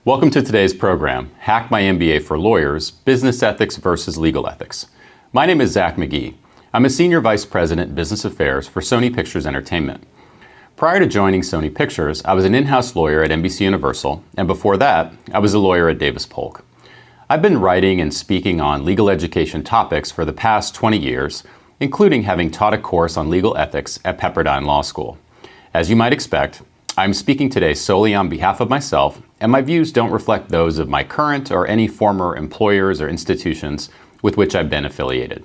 Welcome to today's program, Hack My MBA for Lawyers, Business Ethics versus Legal Ethics. My name is Zach McGee. I'm a Senior Vice President, Business Affairs for Sony Pictures Entertainment. Prior to joining Sony Pictures, I was an in-house lawyer at NBC Universal, and before that, I was a lawyer at Davis Polk. I've been writing and speaking on legal education topics for the past 20 years, including having taught a course on legal ethics at Pepperdine Law School. As you might expect, I'm speaking today solely on behalf of myself, and my views don't reflect those of my current or any former employers or institutions with which I've been affiliated.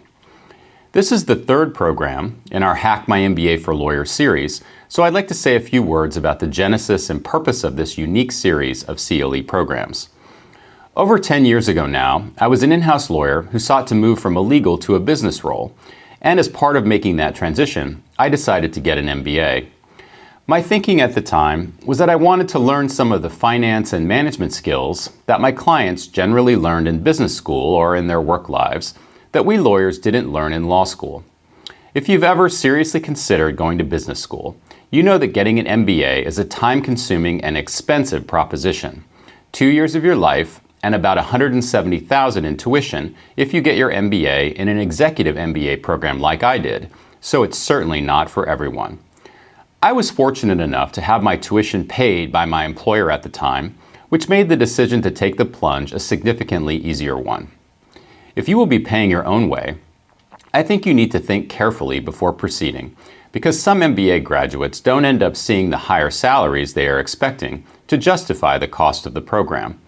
This is the third program in our Hack My MBA for Lawyers series, so I'd like to say a few words about the genesis and purpose of this unique series of CLE programs. Over 10 years ago now, I was an in-house lawyer who sought to move from a legal to a business role, and as part of making that transition, I decided to get an MBA. My thinking at the time was that I wanted to learn some of the finance and management skills that my clients generally learned in business school or in their work lives that we lawyers didn't learn in law school. If you've ever seriously considered going to business school, you know that getting an MBA is a time-consuming and expensive proposition. 2 years of your life and about $170,000 in tuition if you get your MBA in an executive MBA program like I did, so it's certainly not for everyone. I was fortunate enough to have my tuition paid by my employer at the time, which made the decision to take the plunge a significantly easier one. If you will be paying your own way, I think you need to think carefully before proceeding, because some MBA graduates don't end up seeing the higher salaries they are expecting to justify the cost of the program.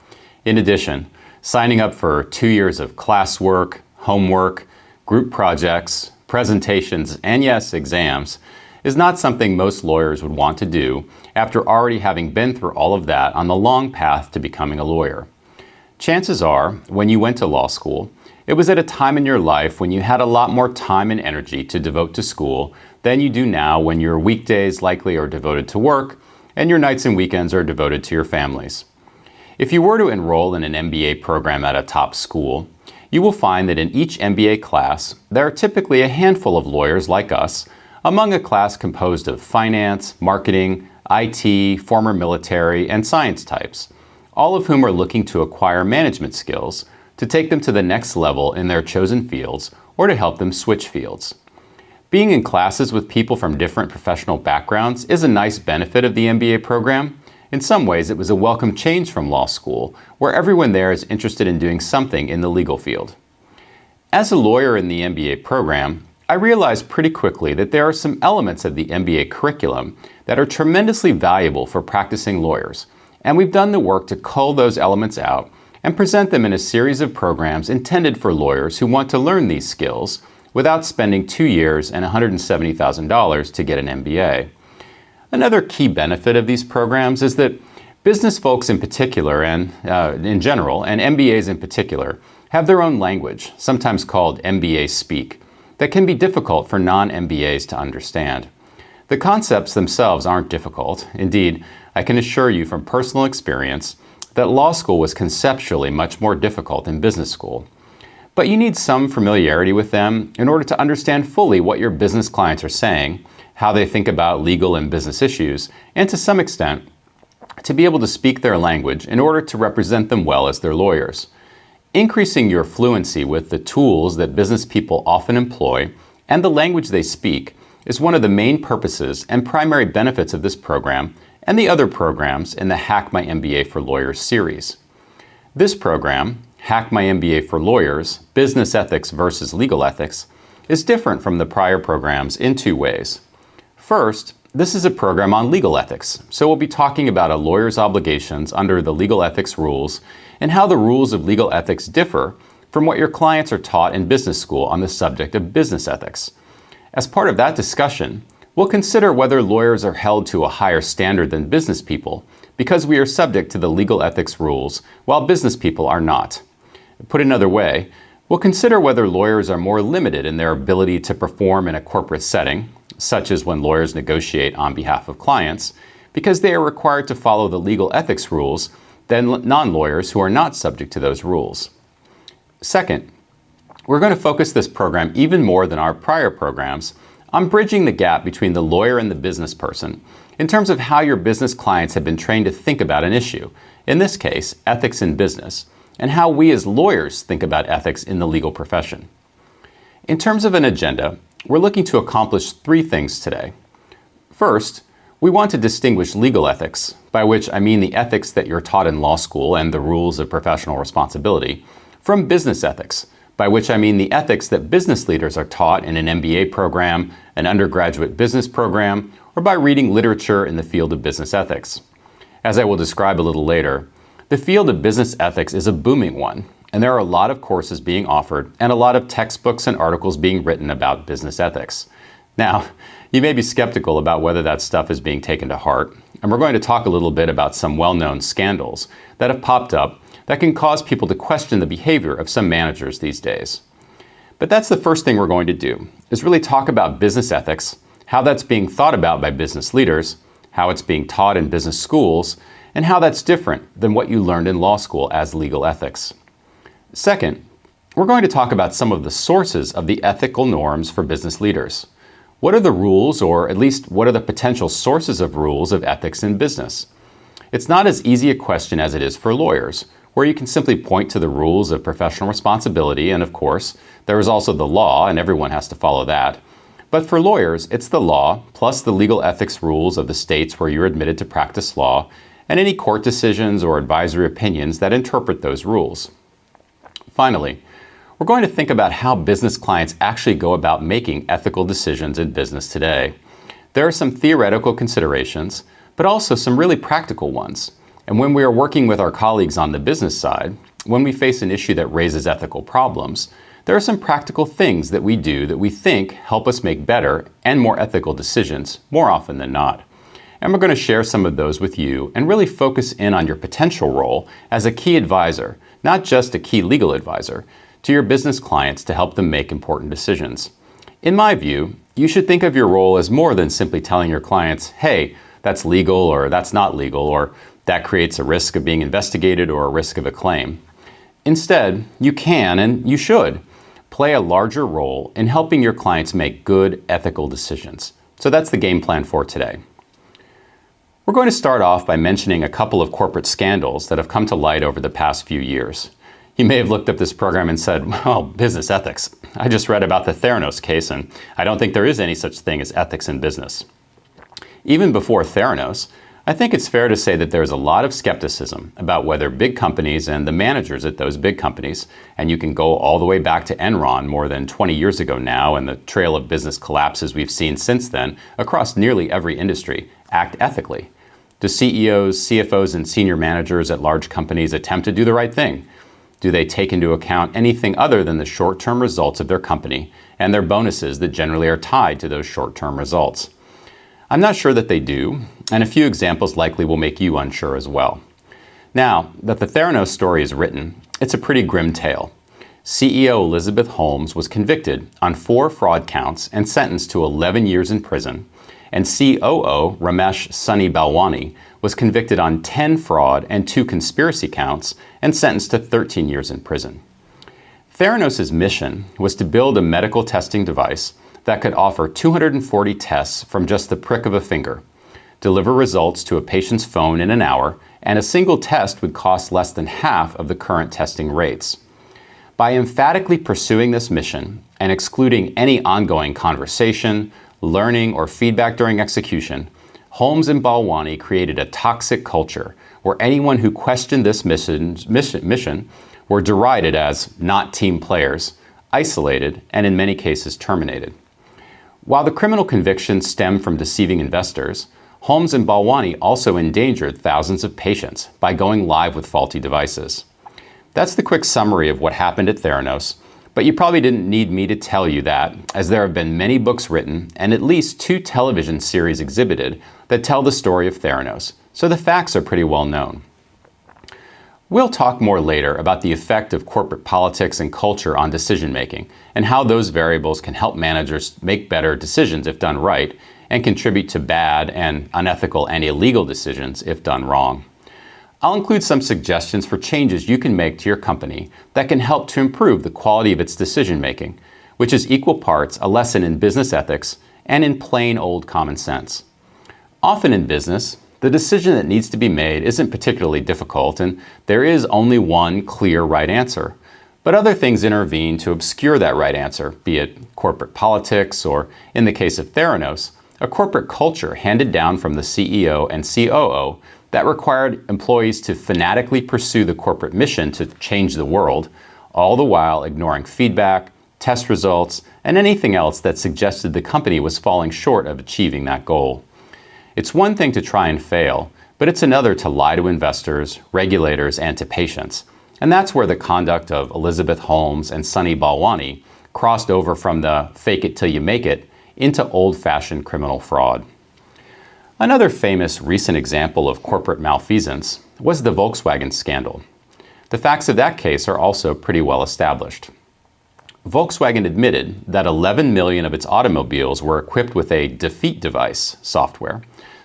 In addition, signing up for 2 years of classwork, homework, group projects, presentations, and yes, exams, is not something most lawyers would want to do after already having been through all of that on the long path to becoming a lawyer. Chances are, when you went to law school, it was at a time in your life when you had a lot more time and energy to devote to school than you do now, when your weekdays likely are devoted to work and your nights and weekends are devoted to your families. If you were to enroll in an MBA program at a top school, you will find that in each MBA class, there are typically a handful of lawyers like us among a class composed of finance, marketing, IT, former military, and science types, all of whom are looking to acquire management skills to take them to the next level in their chosen fields or to help them switch fields. Being in classes with people from different professional backgrounds is a nice benefit of the MBA program. In some ways, it was a welcome change from law school, where everyone there is interested in doing something in the legal field. As a lawyer in the MBA program, I realized pretty quickly that there are some elements of the MBA curriculum that are tremendously valuable for practicing lawyers, and we've done the work to cull those elements out and present them in a series of programs intended for lawyers who want to learn these skills without spending 2 years and $170,000 to get an MBA. Another key benefit of these programs is that business folks in particular, and in general, and MBAs in particular, have their own language, sometimes called MBA speak, that can be difficult for non-MBAs to understand. The concepts themselves aren't difficult. Indeed, I can assure you from personal experience that law school was conceptually much more difficult than business school. But you need some familiarity with them in order to understand fully what your business clients are saying, how they think about legal and business issues, and to some extent, to be able to speak their language in order to represent them well as their lawyers. Increasing your fluency with the tools that business people often employ and the language they speak is one of the main purposes and primary benefits of this program and the other programs in the Hack My MBA for Lawyers series. This program, Hack My MBA for Lawyers, Business Ethics versus Legal Ethics, is different from the prior programs in 2 ways. First, this is a program on legal ethics, so we'll be talking about a lawyer's obligations under the legal ethics rules and how the rules of legal ethics differ from what your clients are taught in business school on the subject of business ethics. As part of that discussion, we'll consider whether lawyers are held to a higher standard than business people because we are subject to the legal ethics rules while business people are not. Put another way, we'll consider whether lawyers are more limited in their ability to perform in a corporate setting, such as when lawyers negotiate on behalf of clients, because they are required to follow the legal ethics rules than non-lawyers who are not subject to those rules. Second, We're going to focus this program even more than our prior programs on bridging the gap between the lawyer and the business person in terms of how your business clients have been trained to think about an issue, in this case, ethics in business, and how we as lawyers think about ethics in the legal profession. In terms of an agenda, we're looking to accomplish 3 things today. First, we want to distinguish legal ethics, by which I mean the ethics that you're taught in law school and the rules of professional responsibility, from business ethics, by which I mean the ethics that business leaders are taught in an MBA program, an undergraduate business program, or by reading literature in the field of business ethics. As I will describe a little later, the field of business ethics is a booming one, and there are a lot of courses being offered and a lot of textbooks and articles being written about business ethics. Now, you may be skeptical about whether that stuff is being taken to heart, and we're going to talk a little bit about some well-known scandals that have popped up that can cause people to question the behavior of some managers these days. But that's the first thing we're going to do, is really talk about business ethics, how that's being thought about by business leaders, how it's being taught in business schools, and how that's different than what you learned in law school as legal ethics. Second, we're going to talk about some of the sources of the ethical norms for business leaders. What are the rules, or at least what are the potential sources of rules of ethics in business? It's not as easy a question as it is for lawyers, where you can simply point to the rules of professional responsibility, and of course, there is also the law, and everyone has to follow that. But for lawyers, it's the law, plus the legal ethics rules of the states where you're admitted to practice law, and any court decisions or advisory opinions that interpret those rules. Finally, we're going to think about how business clients actually go about making ethical decisions in business today. There are some theoretical considerations, but also some really practical ones. And when we are working with our colleagues on the business side, when we face an issue that raises ethical problems, there are some practical things that we do that we think help us make better and more ethical decisions more often than not. And we're going to share some of those with you and really focus in on your potential role as a key advisor, not just a key legal advisor, to your business clients to help them make important decisions. In my view, you should think of your role as more than simply telling your clients, hey, that's legal or that's not legal, or that creates a risk of being investigated or a risk of a claim. Instead, you can and you should play a larger role in helping your clients make good ethical decisions. So that's the game plan for today. We're going to start off by mentioning a couple of corporate scandals that have come to light over the past few years. You may have looked up this program and said, well, business ethics. I just read about the Theranos case, and I don't think there is any such thing as ethics in business. Even before Theranos, I think it's fair to say that there's a lot of skepticism about whether big companies and the managers at those big companies, and you can go all the way back to Enron more than 20 years ago now, and the trail of business collapses we've seen since then across nearly every industry, act ethically. Do CEOs, CFOs, and senior managers at large companies attempt to do the right thing? Do they take into account anything other than the short-term results of their company and their bonuses that generally are tied to those short-term results? I'm not sure that they do, and a few examples likely will make you unsure as well. Now that the Theranos story is written, it's a pretty grim tale. CEO Elizabeth Holmes was convicted on 4 fraud counts and sentenced to 11 years in prison, and COO Ramesh Sunny Balwani was convicted on 10 fraud and 2 conspiracy counts and sentenced to 13 years in prison. Theranos' mission was to build a medical testing device that could offer 240 tests from just the prick of a finger, deliver results to a patient's phone in an hour, and a single test would cost less than half of the current testing rates. By emphatically pursuing this mission and excluding any ongoing conversation, learning, or feedback during execution, Holmes and Balwani created a toxic culture where anyone who questioned this mission were derided as not team players, isolated, and in many cases terminated. While the criminal convictions stem from deceiving investors, Holmes and Balwani also endangered thousands of patients by going live with faulty devices. That's the quick summary of what happened at Theranos, but you probably didn't need me to tell you that, as there have been many books written and at least 2 television series exhibited that tell the story of Theranos, so the facts are pretty well known. We'll talk more later about the effect of corporate politics and culture on decision-making and how those variables can help managers make better decisions if done right and contribute to bad and unethical and illegal decisions if done wrong. I'll include some suggestions for changes you can make to your company that can help to improve the quality of its decision making, which is equal parts a lesson in business ethics and in plain old common sense. Often in business, the decision that needs to be made isn't particularly difficult and there is only one clear right answer. But other things intervene to obscure that right answer, be it corporate politics or, in the case of Theranos, a corporate culture handed down from the CEO and COO that required employees to fanatically pursue the corporate mission to change the world, all the while ignoring feedback, test results, and anything else that suggested the company was falling short of achieving that goal. It's one thing to try and fail, but it's another to lie to investors, regulators, and to patients. And that's where the conduct of Elizabeth Holmes and Sunny Balwani crossed over from the fake it till you make it into old-fashioned criminal fraud. Another famous recent example of corporate malfeasance was the Volkswagen scandal. The facts of that case are also pretty well established. Volkswagen admitted that 11 million of its automobiles were equipped with a defeat device software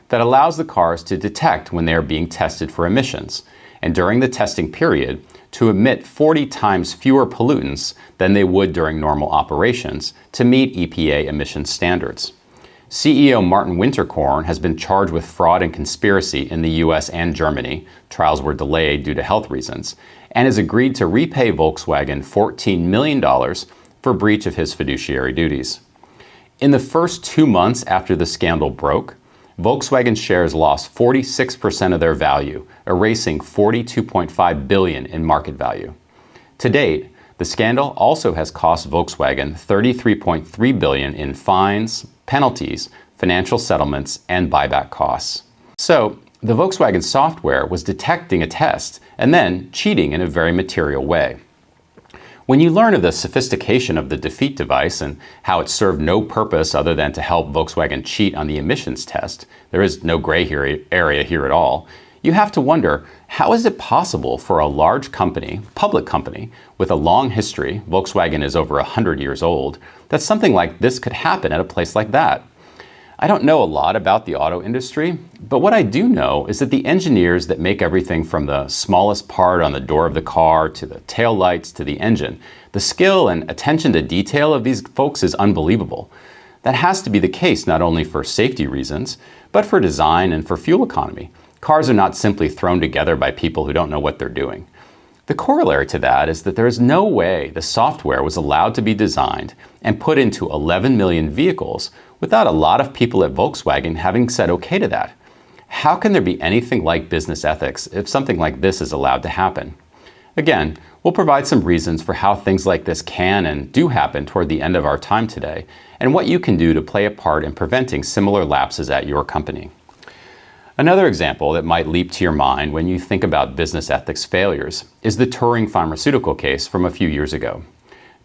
that allows the cars to detect when they are being tested for emissions, and during the testing period, to emit 40 times fewer pollutants than they would during normal operations to meet EPA emissions standards. CEO Martin Winterkorn has been charged with fraud and conspiracy in the US and Germany. Trials were delayed due to health reasons, and has agreed to repay Volkswagen $14 million for breach of his fiduciary duties. In the first 2 months after the scandal broke, Volkswagen shares lost 46% of their value, erasing $42.5 billion in market value. To date, the scandal also has cost Volkswagen $33.3 billion in fines, penalties, financial settlements, and buyback costs. So, the Volkswagen software was detecting a test and then cheating in a very material way. When you learn of the sophistication of the defeat device and how it served no purpose other than to help Volkswagen cheat on the emissions test, there is no gray area here at all, you have to wonder, how is it possible for a large company, public company, with a long history, Volkswagen is over 100 years old, that something like this could happen at a place like that? I don't know a lot about the auto industry, but what I do know is that the engineers that make everything from the smallest part on the door of the car to the tail lights to the engine, the skill and attention to detail of these folks is unbelievable. That has to be the case not only for safety reasons, but for design and for fuel economy. Cars are not simply thrown together by people who don't know what they're doing. The corollary to that is that there is no way the software was allowed to be designed and put into 11 million vehicles without a lot of people at Volkswagen having said okay to that. How can there be anything like business ethics if something like this is allowed to happen? Again, we'll provide some reasons for how things like this can and do happen toward the end of our time today, and what you can do to play a part in preventing similar lapses at your company. Another example that might leap to your mind when you think about business ethics failures is the Turing Pharmaceutical case from a few years ago.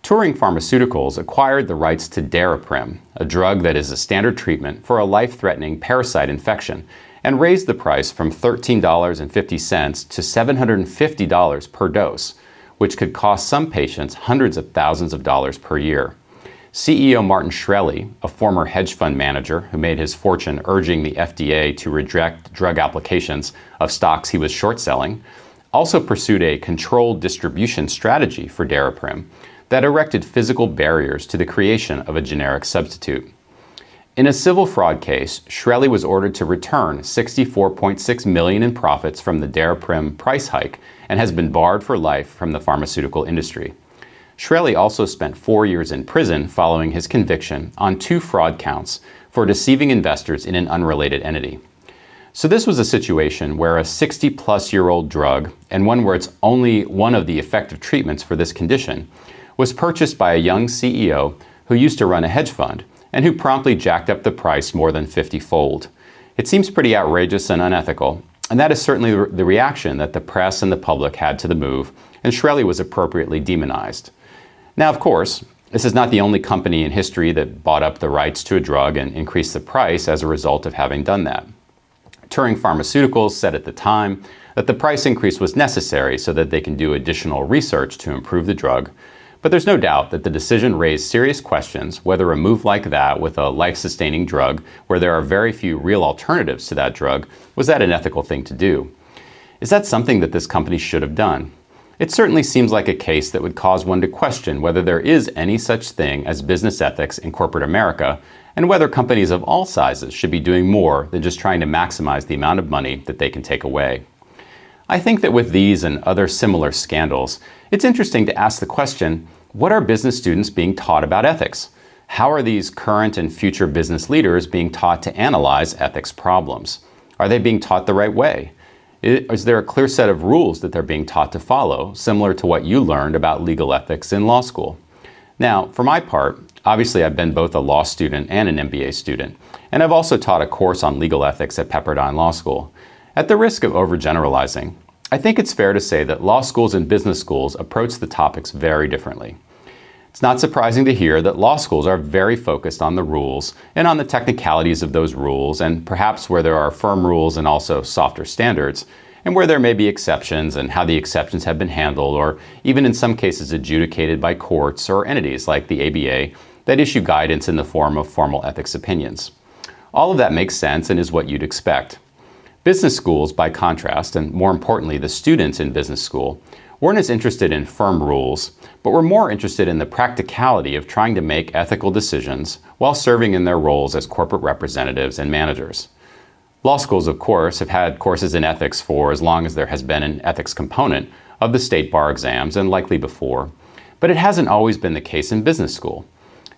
Turing Pharmaceuticals acquired the rights to Daraprim, a drug that is a standard treatment for a life-threatening parasite infection, and raised the price from $13.50 to $750 per dose, which could cost some patients hundreds of thousands of dollars per year. CEO Martin Shkreli, a former hedge fund manager who made his fortune urging the FDA to reject drug applications of stocks he was short selling, also pursued a controlled distribution strategy for Daraprim that erected physical barriers to the creation of a generic substitute. In a civil fraud case, Shkreli was ordered to return $64.6 million in profits from the Daraprim price hike and has been barred for life from the pharmaceutical industry. Shkreli also spent 4 years in prison following his conviction on 2 fraud counts for deceiving investors in an unrelated entity. So this was a situation where a 60-plus-year-old drug, and one where it's only one of the effective treatments for this condition, was purchased by a young CEO who used to run a hedge fund and who promptly jacked up the price more than 50-fold. It seems pretty outrageous and unethical, and that is certainly the reaction that the press and the public had to the move, and Shkreli was appropriately demonized. Now, of course, this is not the only company in history that bought up the rights to a drug and increased the price as a result of having done that. Turing Pharmaceuticals said at the time that the price increase was necessary so that they can do additional research to improve the drug, but there's no doubt that the decision raised serious questions whether a move like that with a life-sustaining drug, where there are very few real alternatives to that drug, was that an ethical thing to do. Is that something that this company should have done? It certainly seems like a case that would cause one to question whether there is any such thing as business ethics in corporate America, and whether companies of all sizes should be doing more than just trying to maximize the amount of money that they can take away. I think that with these and other similar scandals, it's interesting to ask the question, what are business students being taught about ethics? How are these current and future business leaders being taught to analyze ethics problems? Are they being taught the right way? Is there a clear set of rules that they're being taught to follow, similar to what you learned about legal ethics in law school? Now, for my part, obviously I've been both a law student and an MBA student, and I've also taught a course on legal ethics at Pepperdine Law School. At the risk of overgeneralizing, I think it's fair to say that law schools and business schools approach the topics very differently. It's not surprising to hear that law schools are very focused on the rules and on the technicalities of those rules, and perhaps where there are firm rules and also softer standards, and where there may be exceptions and how the exceptions have been handled, or even in some cases adjudicated by courts or entities like the ABA that issue guidance in the form of formal ethics opinions. All of that makes sense and is what you'd expect. Business schools, by contrast, and more importantly the students in business school, weren't as interested in firm rules, but were more interested in the practicality of trying to make ethical decisions while serving in their roles as corporate representatives and managers. Law schools, of course, have had courses in ethics for as long as there has been an ethics component of the state bar exams, and likely before, but it hasn't always been the case in business school.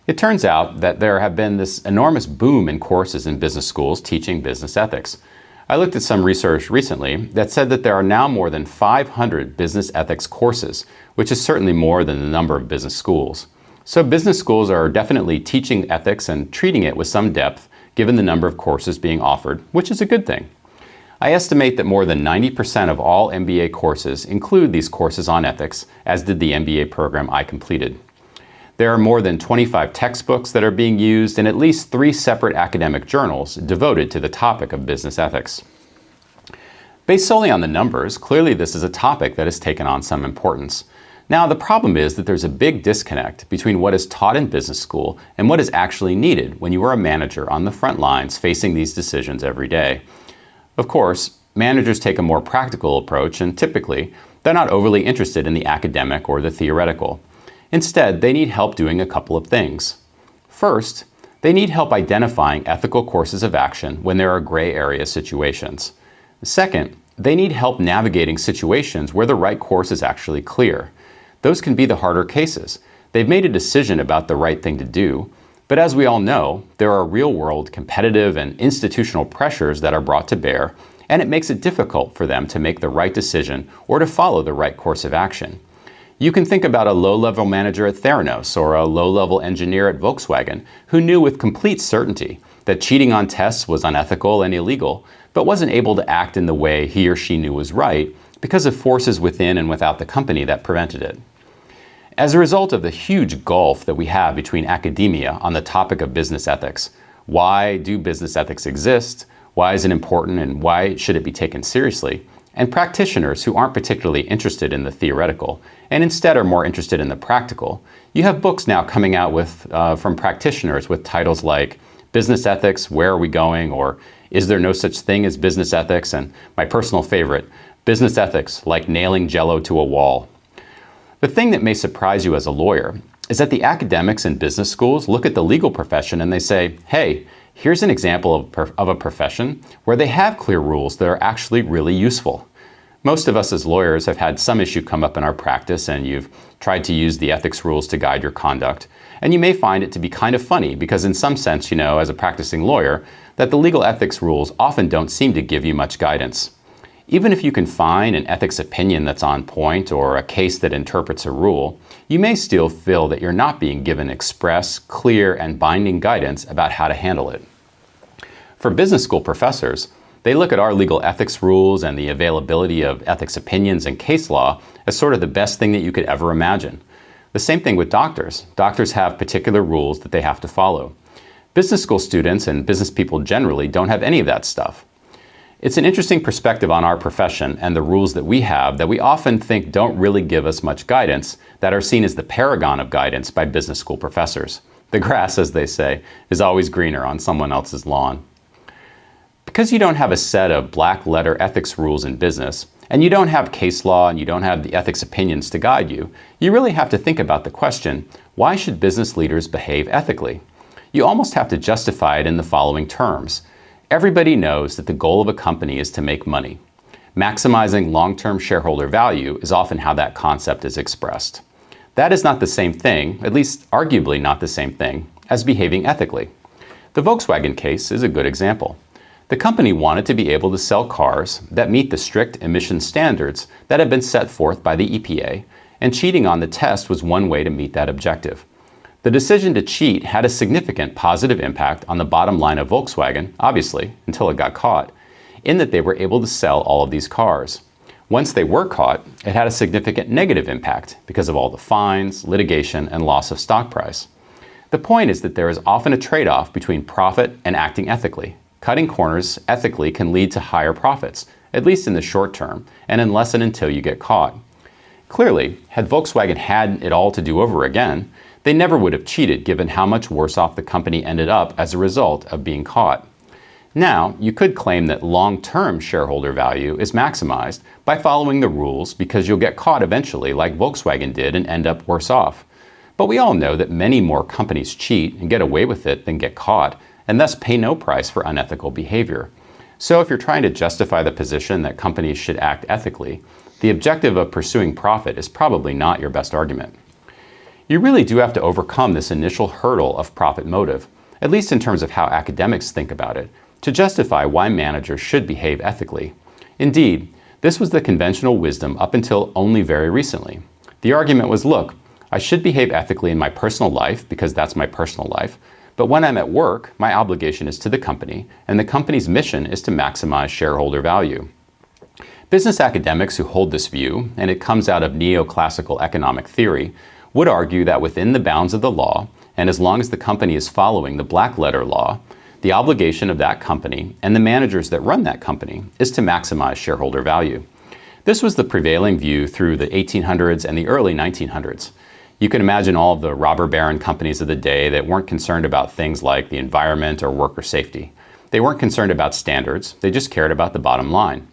It turns out that there have been this enormous boom in courses in business schools teaching business ethics. I looked at some research recently that said that there are now more than 500 business ethics courses, which is certainly more than the number of business schools. So business schools are definitely teaching ethics and treating it with some depth, given the number of courses being offered, which is a good thing. I estimate that more than 90% of all MBA courses include these courses on ethics, as did the MBA program I completed. There are more than 25 textbooks that are being used in at least 3 separate academic journals devoted to the topic of business ethics. Based solely on the numbers, clearly this is a topic that has taken on some importance. Now, the problem is that there's a big disconnect between what is taught in business school and what is actually needed when you are a manager on the front lines facing these decisions every day. Of course, managers take a more practical approach, and typically, they're not overly interested in the academic or the theoretical. Instead, they need help doing a couple of things. First, they need help identifying ethical courses of action when there are gray area situations. Second, they need help navigating situations where the right course is actually clear. Those can be the harder cases. They've made a decision about the right thing to do, but as we all know, there are real-world competitive and institutional pressures that are brought to bear, and it makes it difficult for them to make the right decision or to follow the right course of action. You can think about a low-level manager at Theranos or a low-level engineer at Volkswagen who knew with complete certainty that cheating on tests was unethical and illegal, but wasn't able to act in the way he or she knew was right because of forces within and without the company that prevented it. As a result of the huge gulf that we have between academia on the topic of business ethics, why do business ethics exist, why is it important, and why should it be taken seriously, and practitioners who aren't particularly interested in the theoretical and instead are more interested in the practical, you have books now coming out from practitioners with titles like Business Ethics, Where Are We Going? Or Is There No Such Thing as Business Ethics? And my personal favorite, Business Ethics, Like Nailing Jello to a Wall. The thing that may surprise you as a lawyer is that the academics in business schools look at the legal profession and they say, hey, here's an example of a profession where they have clear rules that are actually really useful. Most of us as lawyers have had some issue come up in our practice, and you've tried to use the ethics rules to guide your conduct. And you may find it to be kind of funny because in some sense, as a practicing lawyer, that the legal ethics rules often don't seem to give you much guidance. Even if you can find an ethics opinion that's on point or a case that interprets a rule, you may still feel that you're not being given express, clear, and binding guidance about how to handle it. For business school professors, they look at our legal ethics rules and the availability of ethics opinions and case law as sort of the best thing that you could ever imagine. The same thing with doctors. Doctors have particular rules that they have to follow. Business school students and business people generally don't have any of that stuff. It's an interesting perspective on our profession and the rules that we have that we often think don't really give us much guidance, that are seen as the paragon of guidance by business school professors. The grass, as they say, is always greener on someone else's lawn. Because you don't have a set of black letter ethics rules in business, and you don't have case law and you don't have the ethics opinions to guide you, you really have to think about the question, why should business leaders behave ethically? You almost have to justify it in the following terms. Everybody knows that the goal of a company is to make money. Maximizing long-term shareholder value is often how that concept is expressed. That is not the same thing, at least arguably not the same thing, as behaving ethically. The Volkswagen case is a good example. The company wanted to be able to sell cars that meet the strict emission standards that have been set forth by the EPA, and cheating on the test was one way to meet that objective. The decision to cheat had a significant positive impact on the bottom line of Volkswagen, obviously, until it got caught, in that they were able to sell all of these cars. Once they were caught, it had a significant negative impact because of all the fines, litigation, and loss of stock price. The point is that there is often a trade-off between profit and acting ethically. Cutting corners ethically can lead to higher profits, at least in the short term, and unless and until you get caught. Clearly, had Volkswagen had it all to do over again, they never would have cheated given how much worse off the company ended up as a result of being caught. Now, you could claim that long-term shareholder value is maximized by following the rules because you'll get caught eventually like Volkswagen did and end up worse off. But we all know that many more companies cheat and get away with it than get caught, and thus pay no price for unethical behavior. So if you're trying to justify the position that companies should act ethically, the objective of pursuing profit is probably not your best argument. You really do have to overcome this initial hurdle of profit motive, at least in terms of how academics think about it, to justify why managers should behave ethically. Indeed, this was the conventional wisdom up until only very recently. The argument was, look, I should behave ethically in my personal life because that's my personal life, but when I'm at work, my obligation is to the company, and the company's mission is to maximize shareholder value. Business academics who hold this view, and it comes out of neoclassical economic theory, would argue that within the bounds of the law, and as long as the company is following the black-letter law, the obligation of that company and the managers that run that company is to maximize shareholder value. This was the prevailing view through the 1800s and the early 1900s. You can imagine all of the robber baron companies of the day that weren't concerned about things like the environment or worker safety. They weren't concerned about standards, they just cared about the bottom line.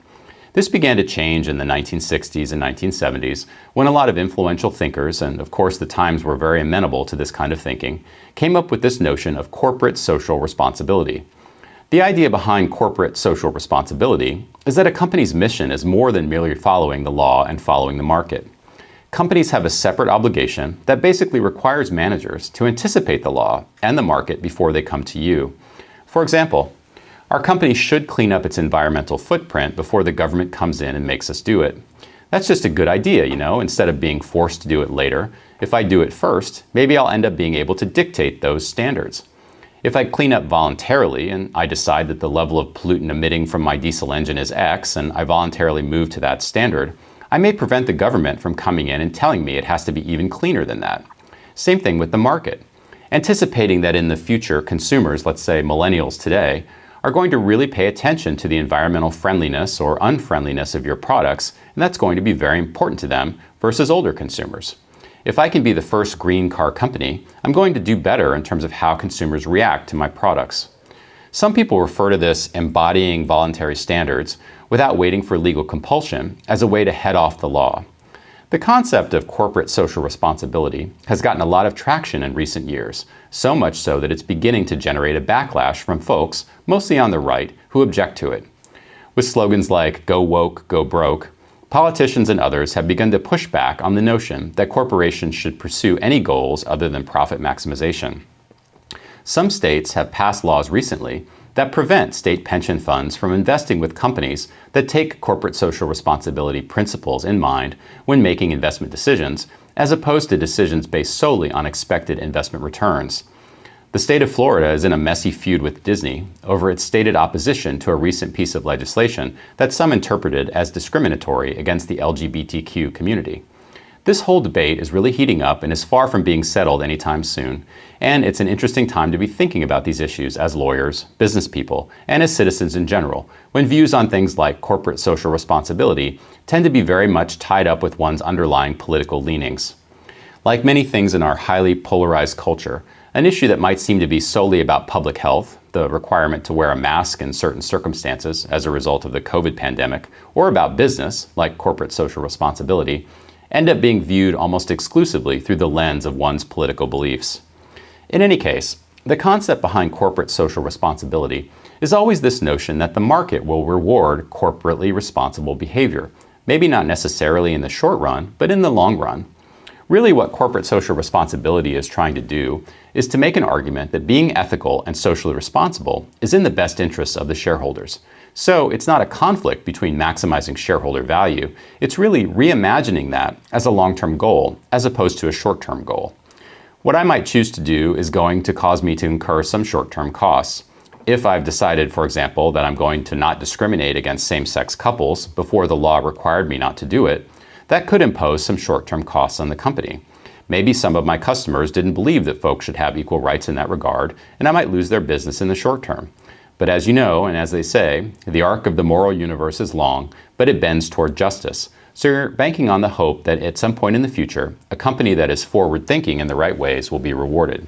This began to change in the 1960s and 1970s when a lot of influential thinkers, and of course the Times were very amenable to this kind of thinking, came up with this notion of corporate social responsibility. The idea behind corporate social responsibility is that a company's mission is more than merely following the law and following the market. Companies have a separate obligation that basically requires managers to anticipate the law and the market before they come to you. For example, our company should clean up its environmental footprint before the government comes in and makes us do it. That's just a good idea, instead of being forced to do it later. If I do it first, maybe I'll end up being able to dictate those standards. If I clean up voluntarily and I decide that the level of pollutant emitting from my diesel engine is X and I voluntarily move to that standard, I may prevent the government from coming in and telling me it has to be even cleaner than that. Same thing with the market. Anticipating that in the future consumers, let's say millennials today, are going to really pay attention to the environmental friendliness or unfriendliness of your products, and that's going to be very important to them versus older consumers. If I can be the first green car company, I'm going to do better in terms of how consumers react to my products. Some people refer to this embodying voluntary standards without waiting for legal compulsion as a way to head off the law. The concept of corporate social responsibility has gotten a lot of traction in recent years, so much so that it's beginning to generate a backlash from folks, mostly on the right, who object to it. With slogans like "Go woke, go broke," politicians and others have begun to push back on the notion that corporations should pursue any goals other than profit maximization. Some states have passed laws recently that prevent state pension funds from investing with companies that take corporate social responsibility principles in mind when making investment decisions, as opposed to decisions based solely on expected investment returns. The state of Florida is in a messy feud with Disney over its stated opposition to a recent piece of legislation that some interpreted as discriminatory against the LGBTQ community. This whole debate is really heating up and is far from being settled anytime soon, and it's an interesting time to be thinking about these issues as lawyers, business people, and as citizens in general, when views on things like corporate social responsibility tend to be very much tied up with one's underlying political leanings. Like many things in our highly polarized culture, an issue that might seem to be solely about public health, the requirement to wear a mask in certain circumstances as a result of the COVID pandemic, or about business, like corporate social responsibility, end up being viewed almost exclusively through the lens of one's political beliefs. In any case, the concept behind corporate social responsibility is always this notion that the market will reward corporately responsible behavior, maybe not necessarily in the short run, but in the long run. Really, what corporate social responsibility is trying to do is to make an argument that being ethical and socially responsible is in the best interests of the shareholders. So it's not a conflict between maximizing shareholder value, it's really reimagining that as a long-term goal as opposed to a short-term goal. What I might choose to do is going to cause me to incur some short-term costs. If I've decided, for example, that I'm going to not discriminate against same-sex couples before the law required me not to do it, that could impose some short-term costs on the company. Maybe some of my customers didn't believe that folks should have equal rights in that regard, and I might lose their business in the short term. But as you know, and as they say, the arc of the moral universe is long, but it bends toward justice. So you're banking on the hope that at some point in the future, a company that is forward-thinking in the right ways will be rewarded.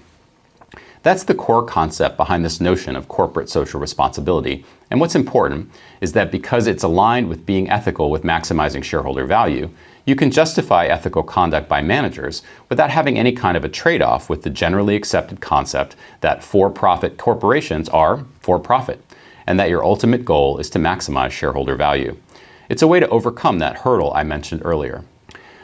That's the core concept behind this notion of corporate social responsibility. And what's important is that because it's aligned with being ethical with maximizing shareholder value, you can justify ethical conduct by managers without having any kind of a trade-off with the generally accepted concept that for-profit corporations are for-profit, and that your ultimate goal is to maximize shareholder value. It's a way to overcome that hurdle I mentioned earlier.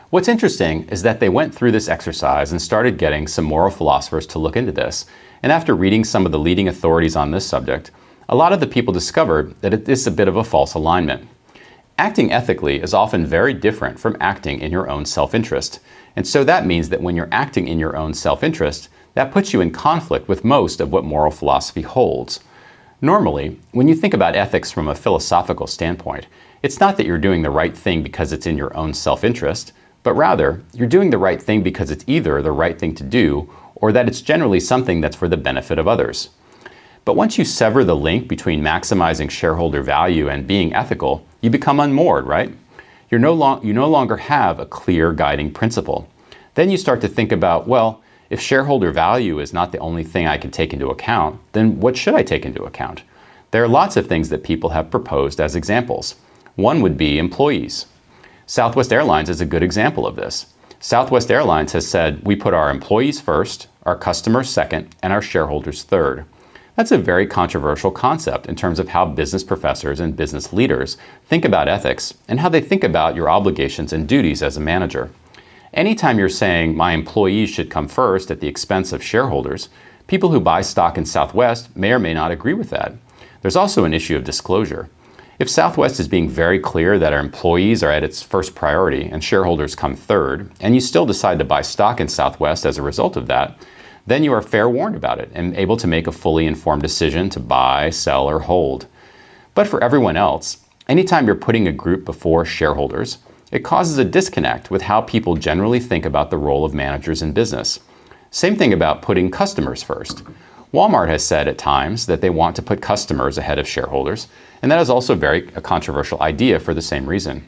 What's interesting is that they went through this exercise and started getting some moral philosophers to look into this, and after reading some of the leading authorities on this subject, a lot of the people discovered that it is a bit of a false alignment. Acting ethically is often very different from acting in your own self-interest. And so that means that when you're acting in your own self-interest, that puts you in conflict with most of what moral philosophy holds. Normally, when you think about ethics from a philosophical standpoint, it's not that you're doing the right thing because it's in your own self-interest, but rather, you're doing the right thing because it's either the right thing to do or that it's generally something that's for the benefit of others. But once you sever the link between maximizing shareholder value and being ethical, you become unmoored, right? You no longer have a clear guiding principle. Then you start to think about, well, if shareholder value is not the only thing I can take into account, then what should I take into account? There are lots of things that people have proposed as examples. One would be employees. Southwest Airlines is a good example of this. Southwest Airlines has said, we put our employees first, our customers second, and our shareholders third. That's a very controversial concept in terms of how business professors and business leaders think about ethics and how they think about your obligations and duties as a manager. Anytime you're saying my employees should come first at the expense of shareholders, people who buy stock in Southwest may or may not agree with that. There's also an issue of disclosure. If Southwest is being very clear that our employees are at its first priority and shareholders come third, and you still decide to buy stock in Southwest as a result of that, then you are fair warned about it and able to make a fully informed decision to buy, sell, or hold. But for everyone else, anytime you're putting a group before shareholders, it causes a disconnect with how people generally think about the role of managers in business. Same thing about putting customers first. Walmart has said at times that they want to put customers ahead of shareholders, and that is also a controversial idea for the same reason.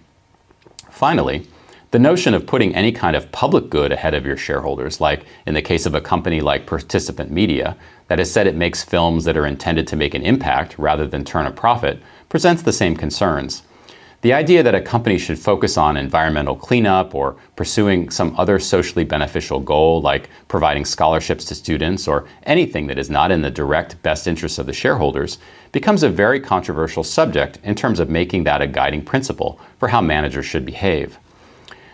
Finally, the notion of putting any kind of public good ahead of your shareholders, like in the case of a company like Participant Media, that has said it makes films that are intended to make an impact rather than turn a profit, presents the same concerns. The idea that a company should focus on environmental cleanup or pursuing some other socially beneficial goal like providing scholarships to students or anything that is not in the direct best interest of the shareholders becomes a very controversial subject in terms of making that a guiding principle for how managers should behave.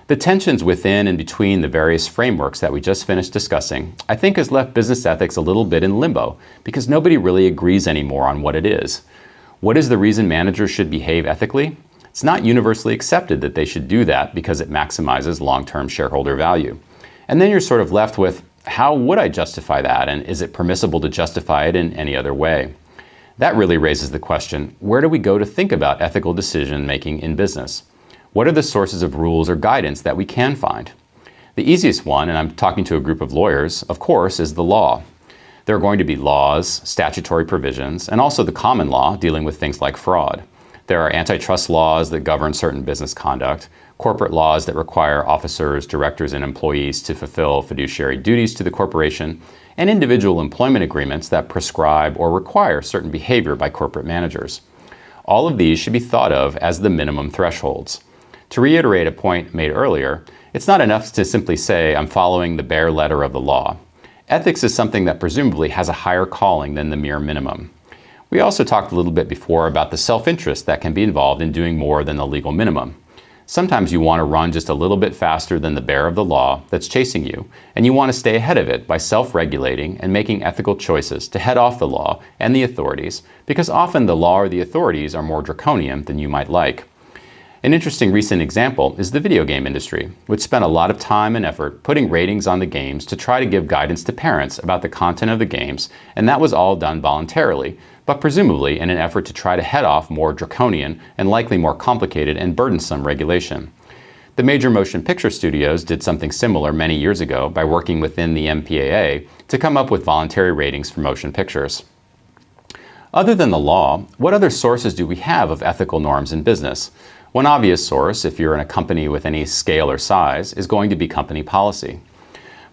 The tensions within and between the various frameworks that we just finished discussing, I think, has left business ethics a little bit in limbo because nobody really agrees anymore on what it is. What is the reason managers should behave ethically? It's not universally accepted that they should do that because it maximizes long-term shareholder value. And then you're sort of left with, how would I justify that, and is it permissible to justify it in any other way? That really raises the question, where do we go to think about ethical decision-making in business? What are the sources of rules or guidance that we can find? The easiest one, and I'm talking to a group of lawyers, of course, is the law. There are going to be laws, statutory provisions, and also the common law dealing with things like fraud. There are antitrust laws that govern certain business conduct, corporate laws that require officers, directors, and employees to fulfill fiduciary duties to the corporation, and individual employment agreements that prescribe or require certain behavior by corporate managers. All of these should be thought of as the minimum thresholds. To reiterate a point made earlier, it's not enough to simply say, I'm following the bare letter of the law. Ethics is something that presumably has a higher calling than the mere minimum. We also talked a little bit before about the self-interest that can be involved in doing more than the legal minimum. Sometimes you want to run just a little bit faster than the bear of the law that's chasing you, and you want to stay ahead of it by self-regulating and making ethical choices to head off the law and the authorities, because often the law or the authorities are more draconian than you might like. An interesting recent example is the video game industry, which spent a lot of time and effort putting ratings on the games to try to give guidance to parents about the content of the games, and that was all done voluntarily, but presumably in an effort to try to head off more draconian and likely more complicated and burdensome regulation. The major motion picture studios did something similar many years ago by working within the MPAA to come up with voluntary ratings for motion pictures. Other than the law, what other sources do we have of ethical norms in business? One obvious source, if you're in a company with any scale or size, is going to be company policy.